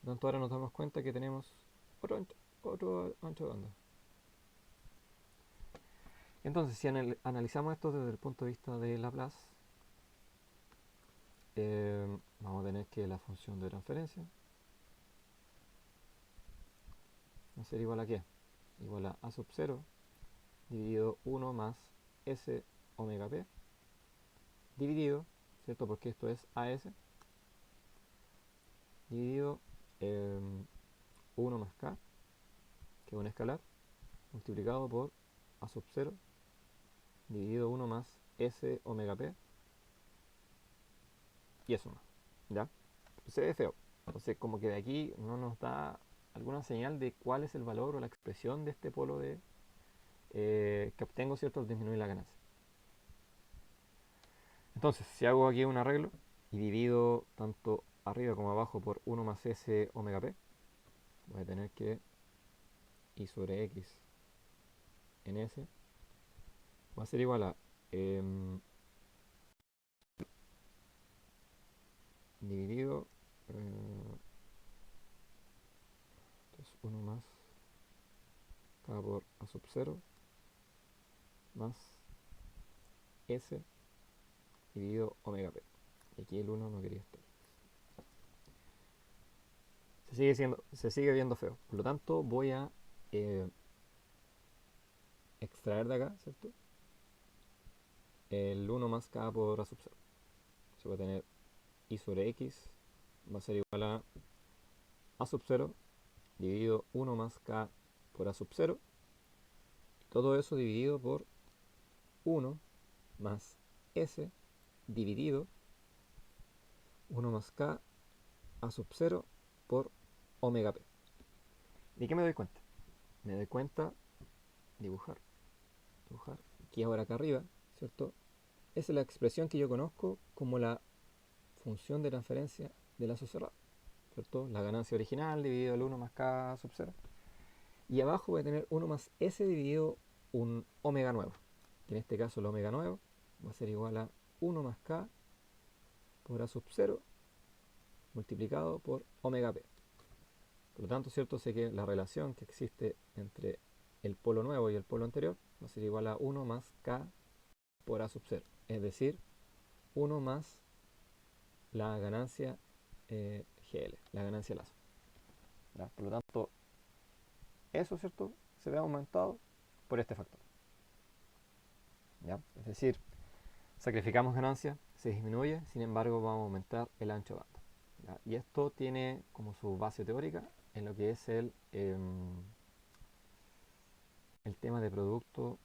Por lo tanto, ahora nos damos cuenta que tenemos otro ancho de banda. Entonces, si analizamos esto desde el punto de vista de Laplace, vamos a tener que la función de transferencia va a ser igual a ¿qué? Igual a sub 0 dividido 1 más s omega p dividido, ¿cierto? Porque esto es AS, dividido 1 más k, que es un escalar, multiplicado por a sub 0 dividido 1 más s omega p, y eso más, ¿ya? Se ve feo. Entonces, como que de aquí no nos da alguna señal de cuál es el valor o la expresión de este polo de que obtengo, ¿cierto?, al disminuir la ganancia. Entonces, si hago aquí un arreglo y divido tanto arriba como abajo por 1 más s omega p, voy a tener que i sobre x en s va a ser igual a dividido 0 más S dividido omega P. Y aquí el 1 no quería estar. Se sigue viendo feo. Por lo tanto, voy a extraer de acá, ¿cierto? El 1 más K por A sub 0. Se va a tener I sobre X va a ser igual a sub 0 dividido 1 más K por A sub 0. Todo eso dividido por 1 más S dividido 1 más K A sub 0 por omega P. ¿De qué me doy cuenta? Me doy cuenta, dibujar, que ahora acá arriba, ¿cierto? Esa es la expresión que yo conozco como la función de transferencia de lazo cerrado, ¿cierto? La ganancia original dividido el 1 más K sub 0. Y abajo voy a tener 1 más S dividido un omega nuevo, que en este caso el omega nuevo va a ser igual a 1 más K por A sub 0 multiplicado por omega P. Por lo tanto, ¿cierto? Sé que la relación que existe entre el polo nuevo y el polo anterior va a ser igual a 1 más K por A sub 0. Es decir, 1 más la ganancia GL, la ganancia lazo. ¿Ya? Por lo tanto, eso, ¿cierto? Se ve aumentado por este factor. ¿Ya? Es decir, sacrificamos ganancia, se disminuye, sin embargo vamos a aumentar el ancho de banda. ¿Ya? Y esto tiene como su base teórica en lo que es el tema de producto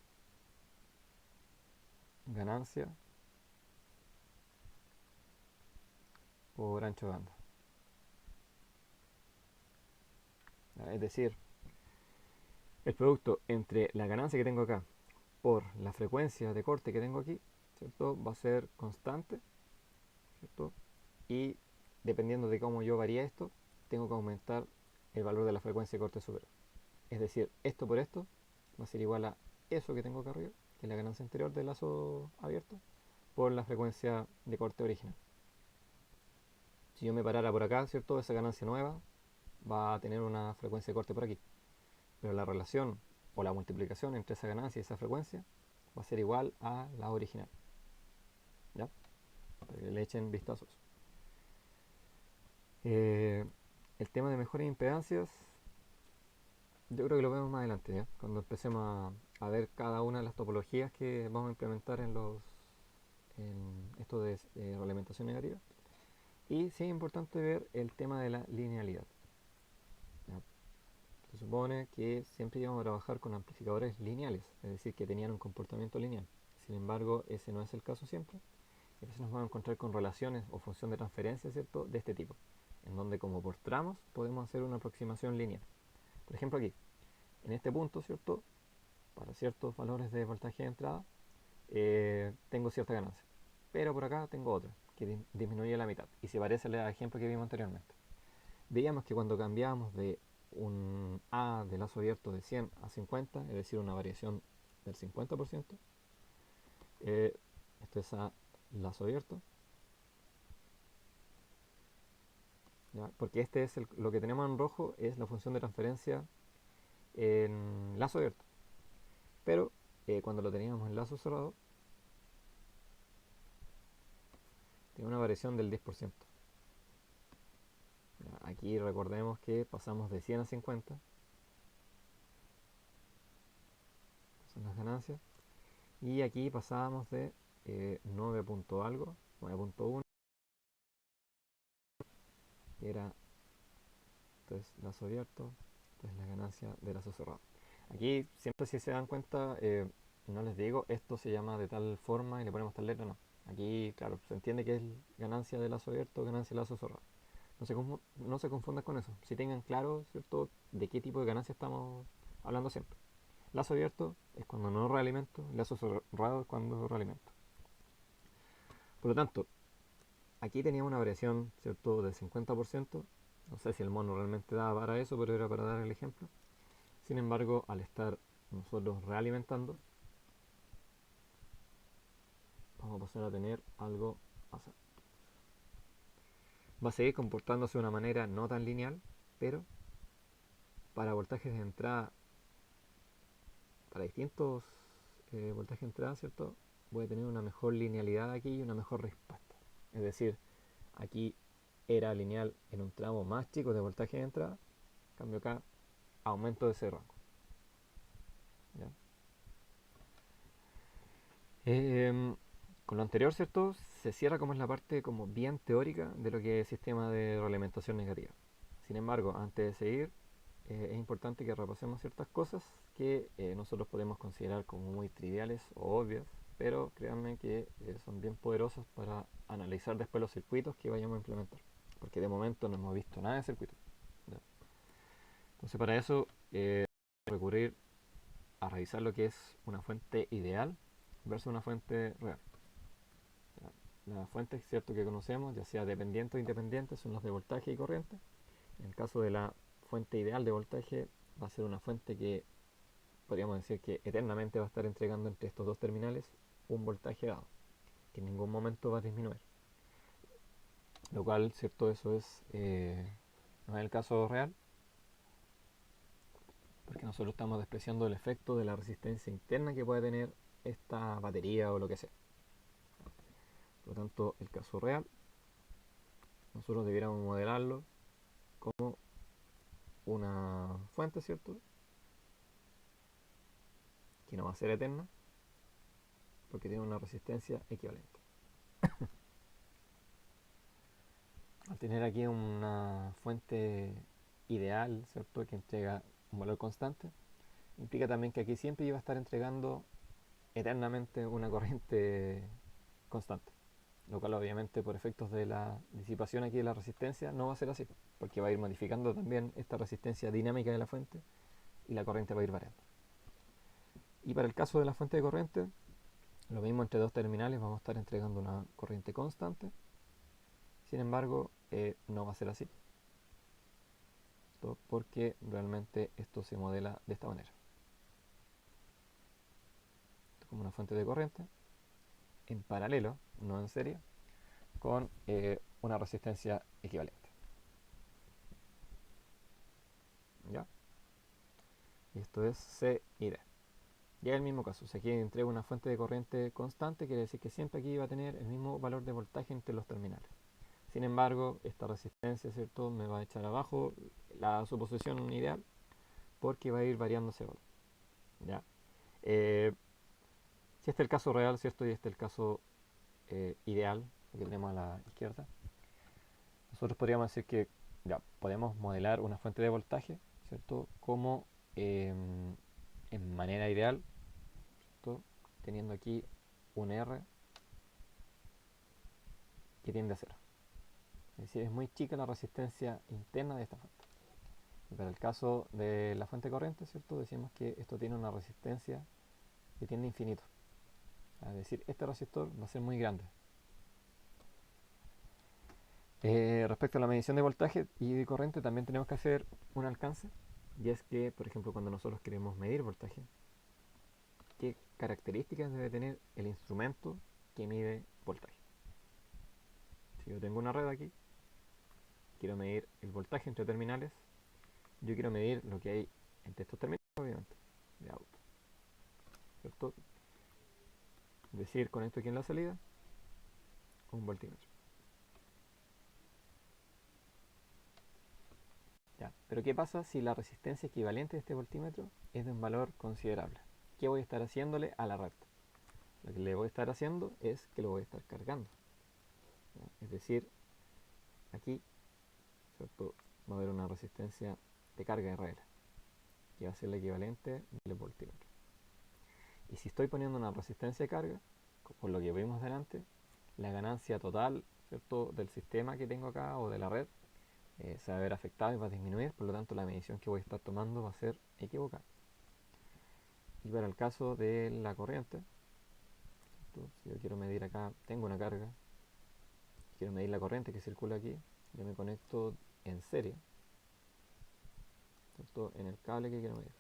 ganancia por ancho de banda. ¿Ya? Es decir, el producto entre la ganancia que tengo acá por la frecuencia de corte que tengo aquí, ¿cierto? Va a ser constante, ¿cierto? Y dependiendo de cómo yo varíe esto, tengo que aumentar el valor de la frecuencia de corte superior. Es decir, esto por esto va a ser igual a eso que tengo acá arriba, que es la ganancia anterior del lazo abierto, por la frecuencia de corte original. Si yo me parara por acá, ¿cierto? Esa ganancia nueva va a tener una frecuencia de corte por aquí. Pero la relación o la multiplicación entre esa ganancia y esa frecuencia va a ser igual a la original. ¿Ya? Para que le echen vistazos. El tema de mejores impedancias, yo creo que lo vemos más adelante, ¿ya? Cuando empecemos a ver cada una de las topologías que vamos a implementar en esto de realimentación negativa. Y sí es importante ver el tema de la linealidad. ¿Ya? Se supone que siempre íbamos a trabajar con amplificadores lineales, es decir, que tenían un comportamiento lineal. Sin embargo, ese no es el caso siempre. Y a veces nos vamos a encontrar con relaciones o función de transferencia, ¿cierto?, de este tipo, en donde como por tramos podemos hacer una aproximación lineal. Por ejemplo aquí, en este punto, ¿cierto?, para ciertos valores de voltaje de entrada, tengo cierta ganancia. Pero por acá tengo otra, que disminuye la mitad. Y se parece al ejemplo que vimos anteriormente. Veíamos que cuando cambiamos de un A de lazo abierto de 100 a 50, es decir, una variación del 50%, esto es A lazo abierto, ¿ya? Porque este es lo que tenemos en rojo es la función de transferencia en lazo abierto. Pero cuando lo teníamos en lazo cerrado, tiene una variación del 10%. ¿Ya? Aquí recordemos que pasamos de 100 a 50, son las ganancias, y aquí pasábamos de 9 punto algo, 9.1, que era entonces lazo abierto, entonces la ganancia de lazo cerrado. Aquí siempre si se dan cuenta, no les digo esto se llama de tal forma y le ponemos tal letra, no. Aquí, claro, se entiende que es ganancia de lazo abierto, ganancia de lazo cerrado. No se confundan con eso. Si tengan claro, ¿cierto?, de qué tipo de ganancia estamos hablando siempre. Lazo abierto es cuando no realimento, lazo cerrado es cuando realimento. Por lo tanto, aquí teníamos una variación, ¿cierto?, del 50%. No sé si el mono realmente daba para eso, pero era para dar el ejemplo. Sin embargo, al estar nosotros realimentando, vamos a pasar a tener algo así. Va a seguir comportándose de una manera no tan lineal, pero para voltajes de entrada para distintos voltajes de entrada, ¿cierto? Voy a tener una mejor linealidad aquí y una mejor respuesta. Es decir, aquí era lineal en un tramo más chico de voltaje de entrada, en cambio acá aumento de ese rango. ¿Ya? Con lo anterior, ¿cierto? Se cierra como es la parte como bien teórica de lo que es sistema de realimentación negativa. Sin embargo, antes de seguir, es importante que repasemos ciertas cosas que nosotros podemos considerar como muy triviales o obvias, pero créanme que son bien poderosas para analizar después los circuitos que vayamos a implementar, porque de momento no hemos visto nada de circuito. ¿Ya? Entonces para eso recurrir a revisar lo que es una fuente ideal versus una fuente real. ¿Ya? Las fuentes, cierto, que conocemos, ya sea dependientes o independientes, son las de voltaje y corriente. En el caso de la fuente ideal de voltaje, va a ser una fuente que podríamos decir que eternamente va a estar entregando entre estos dos terminales un voltaje dado, que en ningún momento va a disminuir. Lo cual, cierto, eso no es el caso real, porque nosotros estamos despreciando el efecto de la resistencia interna que puede tener esta batería o lo que sea. Por lo tanto, el caso real, nosotros debiéramos modelarlo como una fuente, ¿cierto? Que no va a ser eterna, porque tiene una resistencia equivalente. Al tener aquí una fuente ideal, ¿cierto? Que entrega un valor constante, implica también que aquí siempre iba a estar entregando eternamente una corriente constante, lo cual obviamente por efectos de la disipación aquí de la resistencia no va a ser así, porque va a ir modificando también esta resistencia dinámica de la fuente y la corriente va a ir variando. Y para el caso de la fuente de corriente, lo mismo entre dos terminales, vamos a estar entregando una corriente constante. Sin embargo, no va a ser así, porque realmente esto se modela de esta manera. Esto es como una fuente de corriente en paralelo, no en serie, con una resistencia equivalente. ¿Ya? Y esto es C y D. Y es el mismo caso, si aquí entrego una fuente de corriente constante, quiere decir que siempre aquí va a tener el mismo valor de voltaje entre los terminales. Sin embargo, esta resistencia, ¿cierto?, me va a echar abajo la suposición ideal porque va a ir variando ese valor. ¿Ya? Si este es el caso real, ¿cierto? Y este es el caso ideal, que tenemos a la izquierda, nosotros podríamos decir que ya podemos modelar una fuente de voltaje, ¿cierto? Como en manera ideal, ¿cierto? Teniendo aquí un R que tiende a cero. Es decir, es muy chica la resistencia interna de esta fuente. Y para el caso de la fuente corriente, ¿cierto? Decimos que esto tiene una resistencia que tiende a infinito. Es decir, este resistor va a ser muy grande. Respecto a la medición de voltaje y de corriente, también tenemos que hacer un alcance. Y es que, por ejemplo, cuando nosotros queremos medir voltaje, ¿qué características debe tener el instrumento que mide voltaje? Si yo tengo una red aquí, quiero medir el voltaje entre terminales, yo quiero medir lo que hay entre estos terminales, obviamente, de auto. ¿Cierto? Es decir, conecto aquí en la salida un voltímetro. Ya. Pero ¿qué pasa si la resistencia equivalente de este voltímetro es de un valor considerable? ¿Qué voy a estar haciéndole a la red? Lo que le voy a estar haciendo es que lo voy a estar cargando. ¿Ya? Es decir, aquí, ¿cierto?, va a haber una resistencia de carga RL, que va a ser la equivalente del voltímetro. Y si estoy poniendo una resistencia de carga, por lo que vimos delante, la ganancia total, ¿cierto?, del sistema que tengo acá o de la red se va a ver afectada y va a disminuir, por lo tanto la medición que voy a estar tomando va a ser equivocada. Y para el caso de la corriente, ¿cierto?, si yo quiero medir acá, tengo una carga, quiero medir la corriente que circula aquí, yo me conecto en serie, ¿cierto?, en el cable que quiero medir.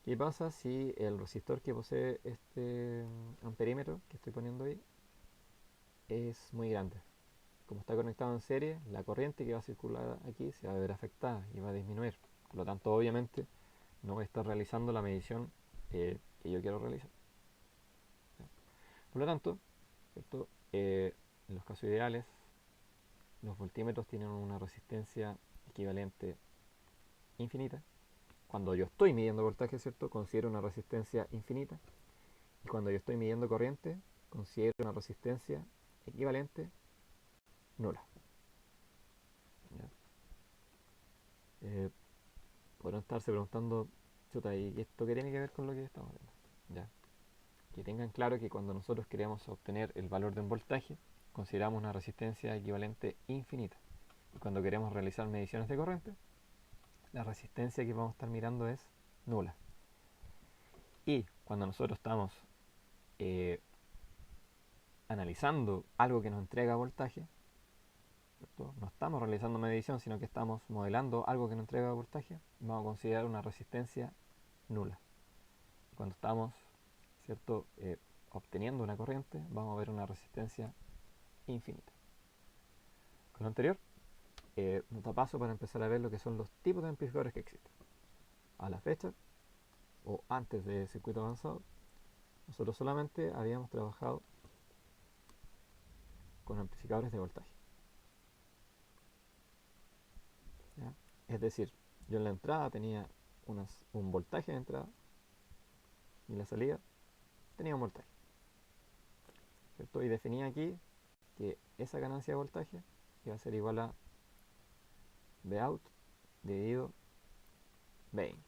¿Qué pasa si el resistor que posee este amperímetro que estoy poniendo ahí es muy grande? como está conectado en serie, la corriente que va a circular aquí se va a ver afectada y va a disminuir. Por lo tanto, obviamente, no voy a estar realizando la medición que yo quiero realizar. Por lo tanto, ¿cierto? En los casos ideales, los voltímetros tienen una resistencia equivalente infinita. Cuando yo estoy midiendo voltaje, ¿cierto? Considero una resistencia infinita. Y cuando yo estoy midiendo corriente, considero una resistencia equivalente nula. ¿Ya? Podrán estarse preguntando, chuta, ¿y esto qué tiene que ver con lo que estamos viendo? ¿Ya? Que tengan claro que cuando nosotros queremos obtener el valor de un voltaje, consideramos una resistencia equivalente infinita. Y cuando queremos realizar mediciones de corriente, la resistencia que vamos a estar mirando es nula. Y cuando nosotros estamos eh, analizando algo que nos entrega voltaje, ¿cierto? No estamos realizando medición, sino que estamos modelando algo que nos entrega voltaje, vamos a considerar una resistencia nula. Cuando estamos, ¿cierto? Obteniendo una corriente, vamos a ver una resistencia infinita. Con lo anterior, nos da paso para empezar a ver lo que son los tipos de amplificadores que existen. A la fecha, o antes de circuito avanzado, nosotros solamente habíamos trabajado con amplificadores de voltaje. ¿Ya? Es decir, yo en la entrada tenía un voltaje de entrada y en la salida tenía un voltaje, ¿cierto? Y definía aquí que esa ganancia de voltaje iba a ser igual a Vout dividido Vin.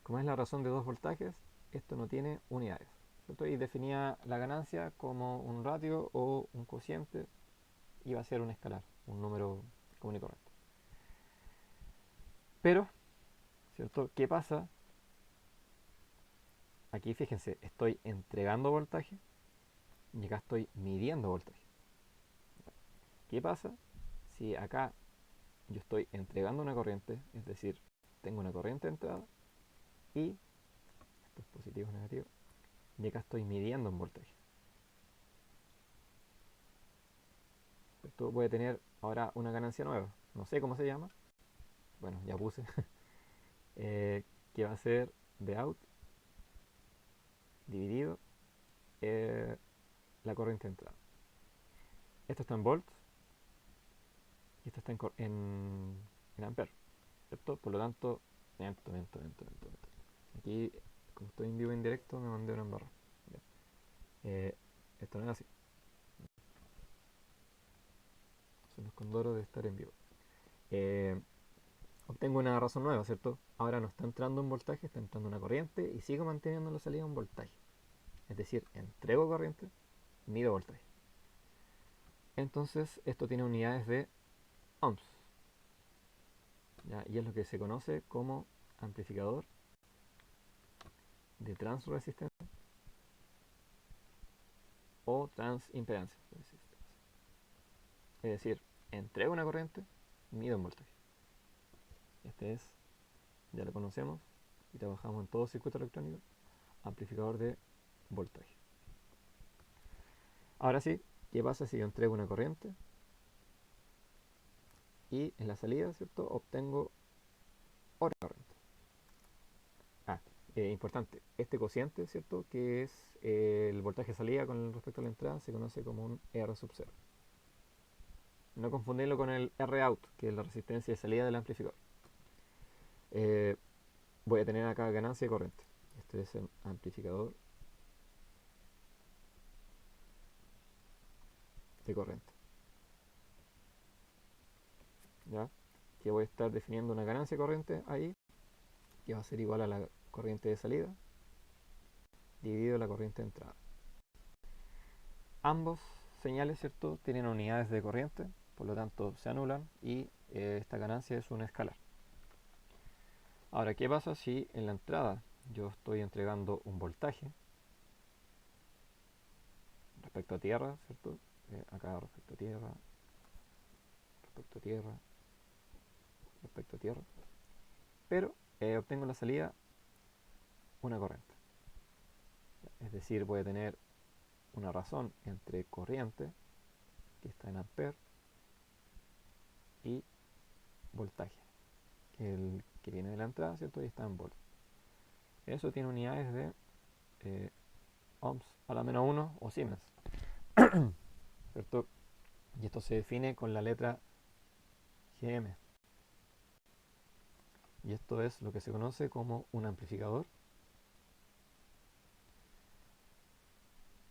Como es la razón de dos voltajes, esto no tiene unidades, ¿cierto? Y definía la ganancia como un ratio o un cociente, iba a ser un escalar, un número común y corriente. Pero, ¿cierto? ¿Qué pasa? Aquí fíjense, estoy entregando voltaje y acá estoy midiendo voltaje. ¿Qué pasa si acá yo estoy entregando una corriente, es decir, tengo una corriente de entrada y esto es positivo o negativo, y acá estoy midiendo un voltaje? Esto voy a tener ahora una ganancia nueva, no sé cómo se llama, bueno, ya puse, que va a ser Vout dividido la corriente de entrada. Esto está en volts y esto está en amperes, ¿cierto? Por lo tanto, miento. Aquí, como estoy en vivo en directo, me mandé una embarrada. Eh, Esto no es así. Son los condoros de estar en vivo. Eh, Obtengo una razón nueva, ¿cierto? Ahora no está entrando un voltaje, está entrando una corriente y sigo manteniendo en la salida un voltaje. Es decir, entrego corriente, mido voltaje. Entonces, esto tiene unidades de ohms, ¿ya? Y es lo que se conoce como amplificador de transresistencia o transimpedancia. Es decir, entrego una corriente, mido un voltaje. Este es, ya lo conocemos y trabajamos en todo circuito electrónico, amplificador de voltaje. Ahora sí, ¿qué pasa si yo entrego una corriente y en la salida, ¿cierto?, obtengo otra corriente? Ah, importante, este cociente, ¿cierto?, que es el voltaje de salida con respecto a la entrada, se conoce como un R sub 0. No confundirlo con el R out, que es la resistencia de salida del amplificador. Eh, Voy a tener acá ganancia de corriente. Este es el amplificador de corriente. ¿Ya? Que voy a estar definiendo una ganancia de corriente ahí, que va a ser igual a la corriente de salida dividido la corriente de entrada. Ambos señales, ¿cierto?, tienen unidades de corriente, por lo tanto se anulan y esta ganancia es un escalar. Ahora, ¿qué pasa si en la entrada yo estoy entregando un voltaje respecto a tierra, ¿cierto? Acá respecto a tierra, respecto a tierra, respecto a tierra, pero obtengo en la salida una corriente. Es decir, voy a tener una razón entre corriente que está en amper, y voltaje, que es el que viene de la entrada, ¿cierto? Y está en volt. Eso tiene unidades de ohms a la menos 1 o Siemens, ¿cierto? Y esto se define con la letra GM. Y esto es lo que se conoce como un amplificador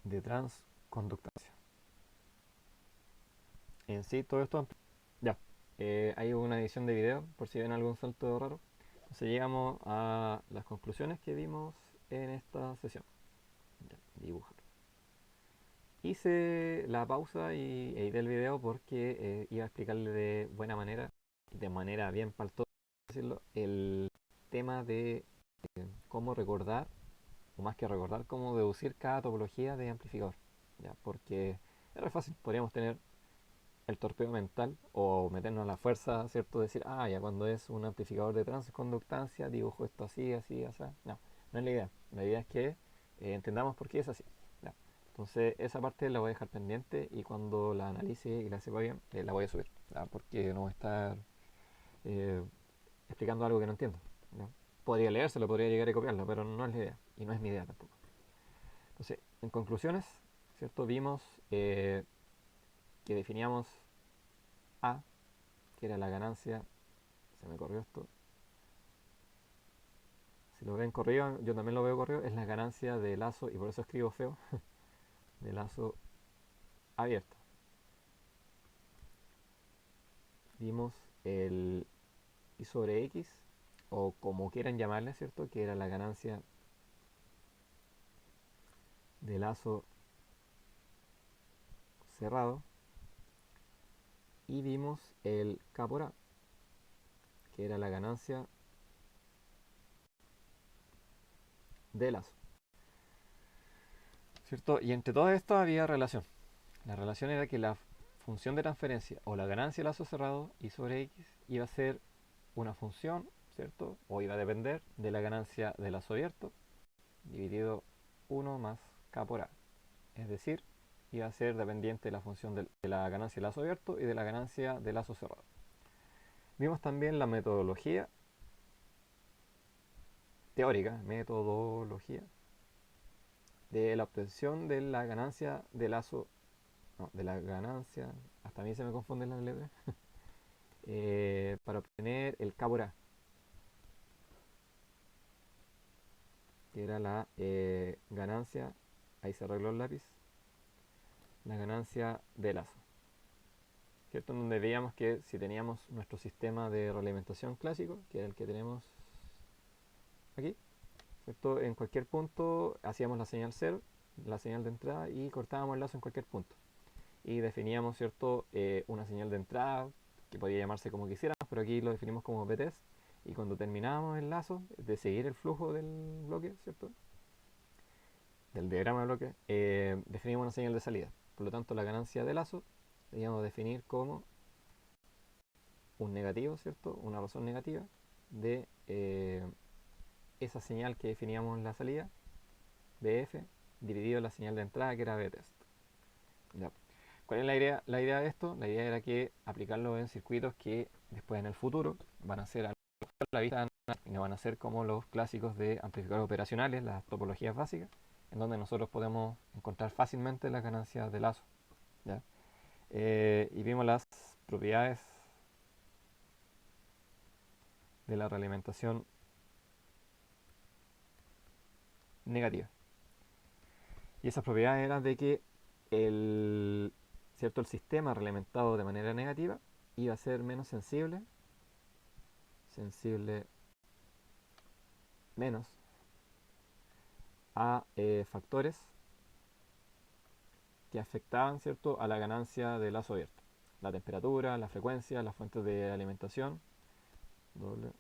de transconductancia. En sí, todo esto... Ya, hay una edición de video, por si ven algún salto raro. Entonces llegamos a las conclusiones que vimos en esta sesión. Ya, dibujar. Hice la pausa y edité el video porque iba a explicarle de buena manera, de manera bien paltosa, decirlo, el tema de cómo recordar, o más que recordar, cómo deducir cada topología de amplificador. ¿Ya? Porque es re fácil, podríamos tener el torpeo mental o meternos a la fuerza, ¿cierto? Decir, ah, ya cuando es un amplificador de transconductancia dibujo esto así, así, así. No, no es la idea. La idea es que entendamos por qué es así. ¿Ya? Entonces esa parte la voy a dejar pendiente y cuando la analice y la sepa bien, la voy a subir. ¿Ya? Porque no voy a estar eh, explicando algo que no entiendo. ¿Ya? Podría leérselo, podría llegar a copiarlo, pero no es la idea. Y no es mi idea tampoco. Entonces, en conclusiones, ¿cierto? Vimos que definíamos A, que era la ganancia, se me corrió esto, si lo ven corrido, yo también lo veo corrido, es la ganancia de lazo, y por eso escribo feo, de lazo abierto. Vimos el I sobre X, o como quieran llamarle, ¿cierto? Que era la ganancia de lazo cerrado. Y vimos el K por A, que era la ganancia de lazo, ¿cierto? Y entre todo esto había relación. La relación era que la función de transferencia o la ganancia de lazo cerrado I sobre X iba a ser una función, ¿cierto? O iba a depender de la ganancia de lazo abierto dividido 1 más K por A. Es decir, iba a ser dependiente de la función de la ganancia de lazo abierto y de la ganancia de lazo cerrado. Vimos también la metodología teórica, metodología de la obtención de la ganancia de lazo, no, de la ganancia, hasta a mí se me confunden las letras, para obtener el K por A, que era la ganancia, ahí se arregló el lápiz, la ganancia de lazo, ¿cierto? En donde veíamos que si teníamos nuestro sistema de realimentación clásico, que es el que tenemos aquí, ¿cierto? En cualquier punto hacíamos la señal 0, la señal de entrada, y cortábamos el lazo en cualquier punto. Y definíamos, ¿cierto? Una señal de entrada, que podía llamarse como quisiéramos, pero aquí lo definimos como btest. Y cuando terminábamos el lazo, de seguir el flujo del bloque, ¿cierto? Del diagrama de bloque, definimos una señal de salida. Por lo tanto, la ganancia de lazo debíamos definir como un negativo, ¿cierto? Una razón negativa de esa señal que definíamos en la salida, BF, dividido la señal de entrada, que era Btest. ¿Ya? ¿Cuál es la idea? La idea de esto? La idea era que aplicarlo en circuitos que después en el futuro van a ser a la vista y no van a ser como los clásicos de amplificadores operacionales, las topologías básicas, en donde nosotros podemos encontrar fácilmente las ganancias de lazo. ¿Ya? Y vimos las propiedades de la realimentación negativa. Y esas propiedades eran de que ¿cierto? El sistema realimentado de manera negativa iba a ser menos sensible menos a factores que afectaban, ¿cierto? A la ganancia de lazo abierto. La temperatura, la frecuencia, las fuentes de alimentación doble,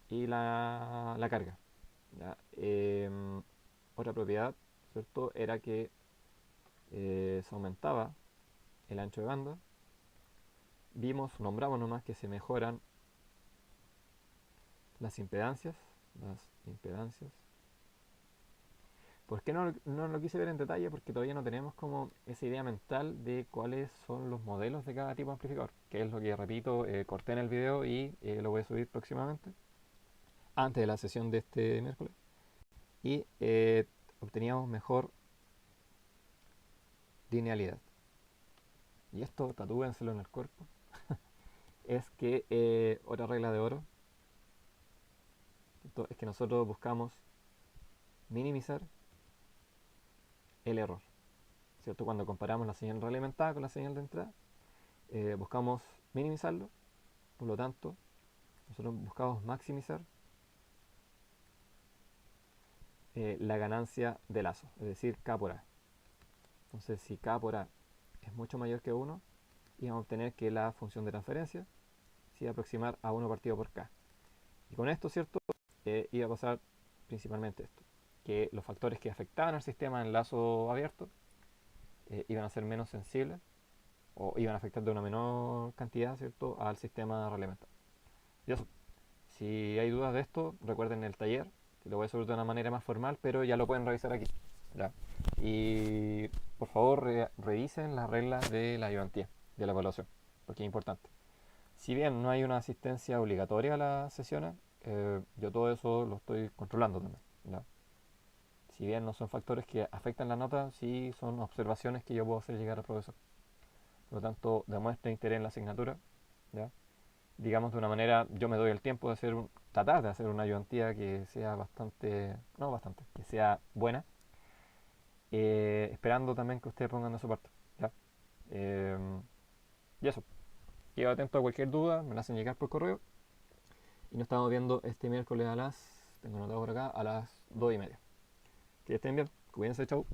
y la carga. ¿Ya? Otra propiedad, ¿cierto? Era que se aumentaba el ancho de banda. Nombramos nomás que se mejoran las impedancias, ¿Por qué no lo quise ver en detalle? Porque todavía no tenemos como esa idea mental de cuáles son los modelos de cada tipo de amplificador, que es lo que, repito, corté en el video y lo voy a subir próximamente, antes de la sesión de este miércoles. Y obteníamos mejor linealidad. Y esto, tatúenselo en el cuerpo, es que otra regla de oro, ¿cierto? Es que nosotros buscamos minimizar el error, ¿cierto? Cuando comparamos la señal realimentada con la señal de entrada, buscamos minimizarlo, por lo tanto, nosotros buscamos maximizar la ganancia de lazo, es decir, K por A. Entonces, si K por A es mucho mayor que 1, íbamos a obtener que la función de transferencia se iba a aproximar a 1 partido por K. Y con esto, ¿cierto? Iba a pasar principalmente esto, que los factores que afectaban al sistema en lazo abierto iban a ser menos sensibles o iban a afectar de una menor cantidad, ¿cierto?, al sistema reglamentado. Y eso, si hay dudas de esto, recuerden el taller, que lo voy a subir de una manera más formal, pero ya lo pueden revisar aquí. ¿Ya? Y por favor revisen las reglas de la ayudantía, de la evaluación, porque es importante. Si bien no hay una asistencia obligatoria a las sesiones, yo todo eso lo estoy controlando también. ¿Ya? Si bien no son factores que afectan la nota, sí son observaciones que yo puedo hacer llegar al profesor. Por lo tanto, demuestre interés en la asignatura. ¿Ya? Digamos de una manera, yo me doy el tiempo de tratar de hacer una ayudantía que sea bastante, no bastante, que sea buena, esperando también que ustedes pongan de su parte. ¿Ya? Eh, y eso, quedo atento a cualquier duda, me la hacen llegar por correo. Y nos estamos viendo este miércoles tengo anotado por acá, a las 2:30. Que estén bien, cuídense, chau.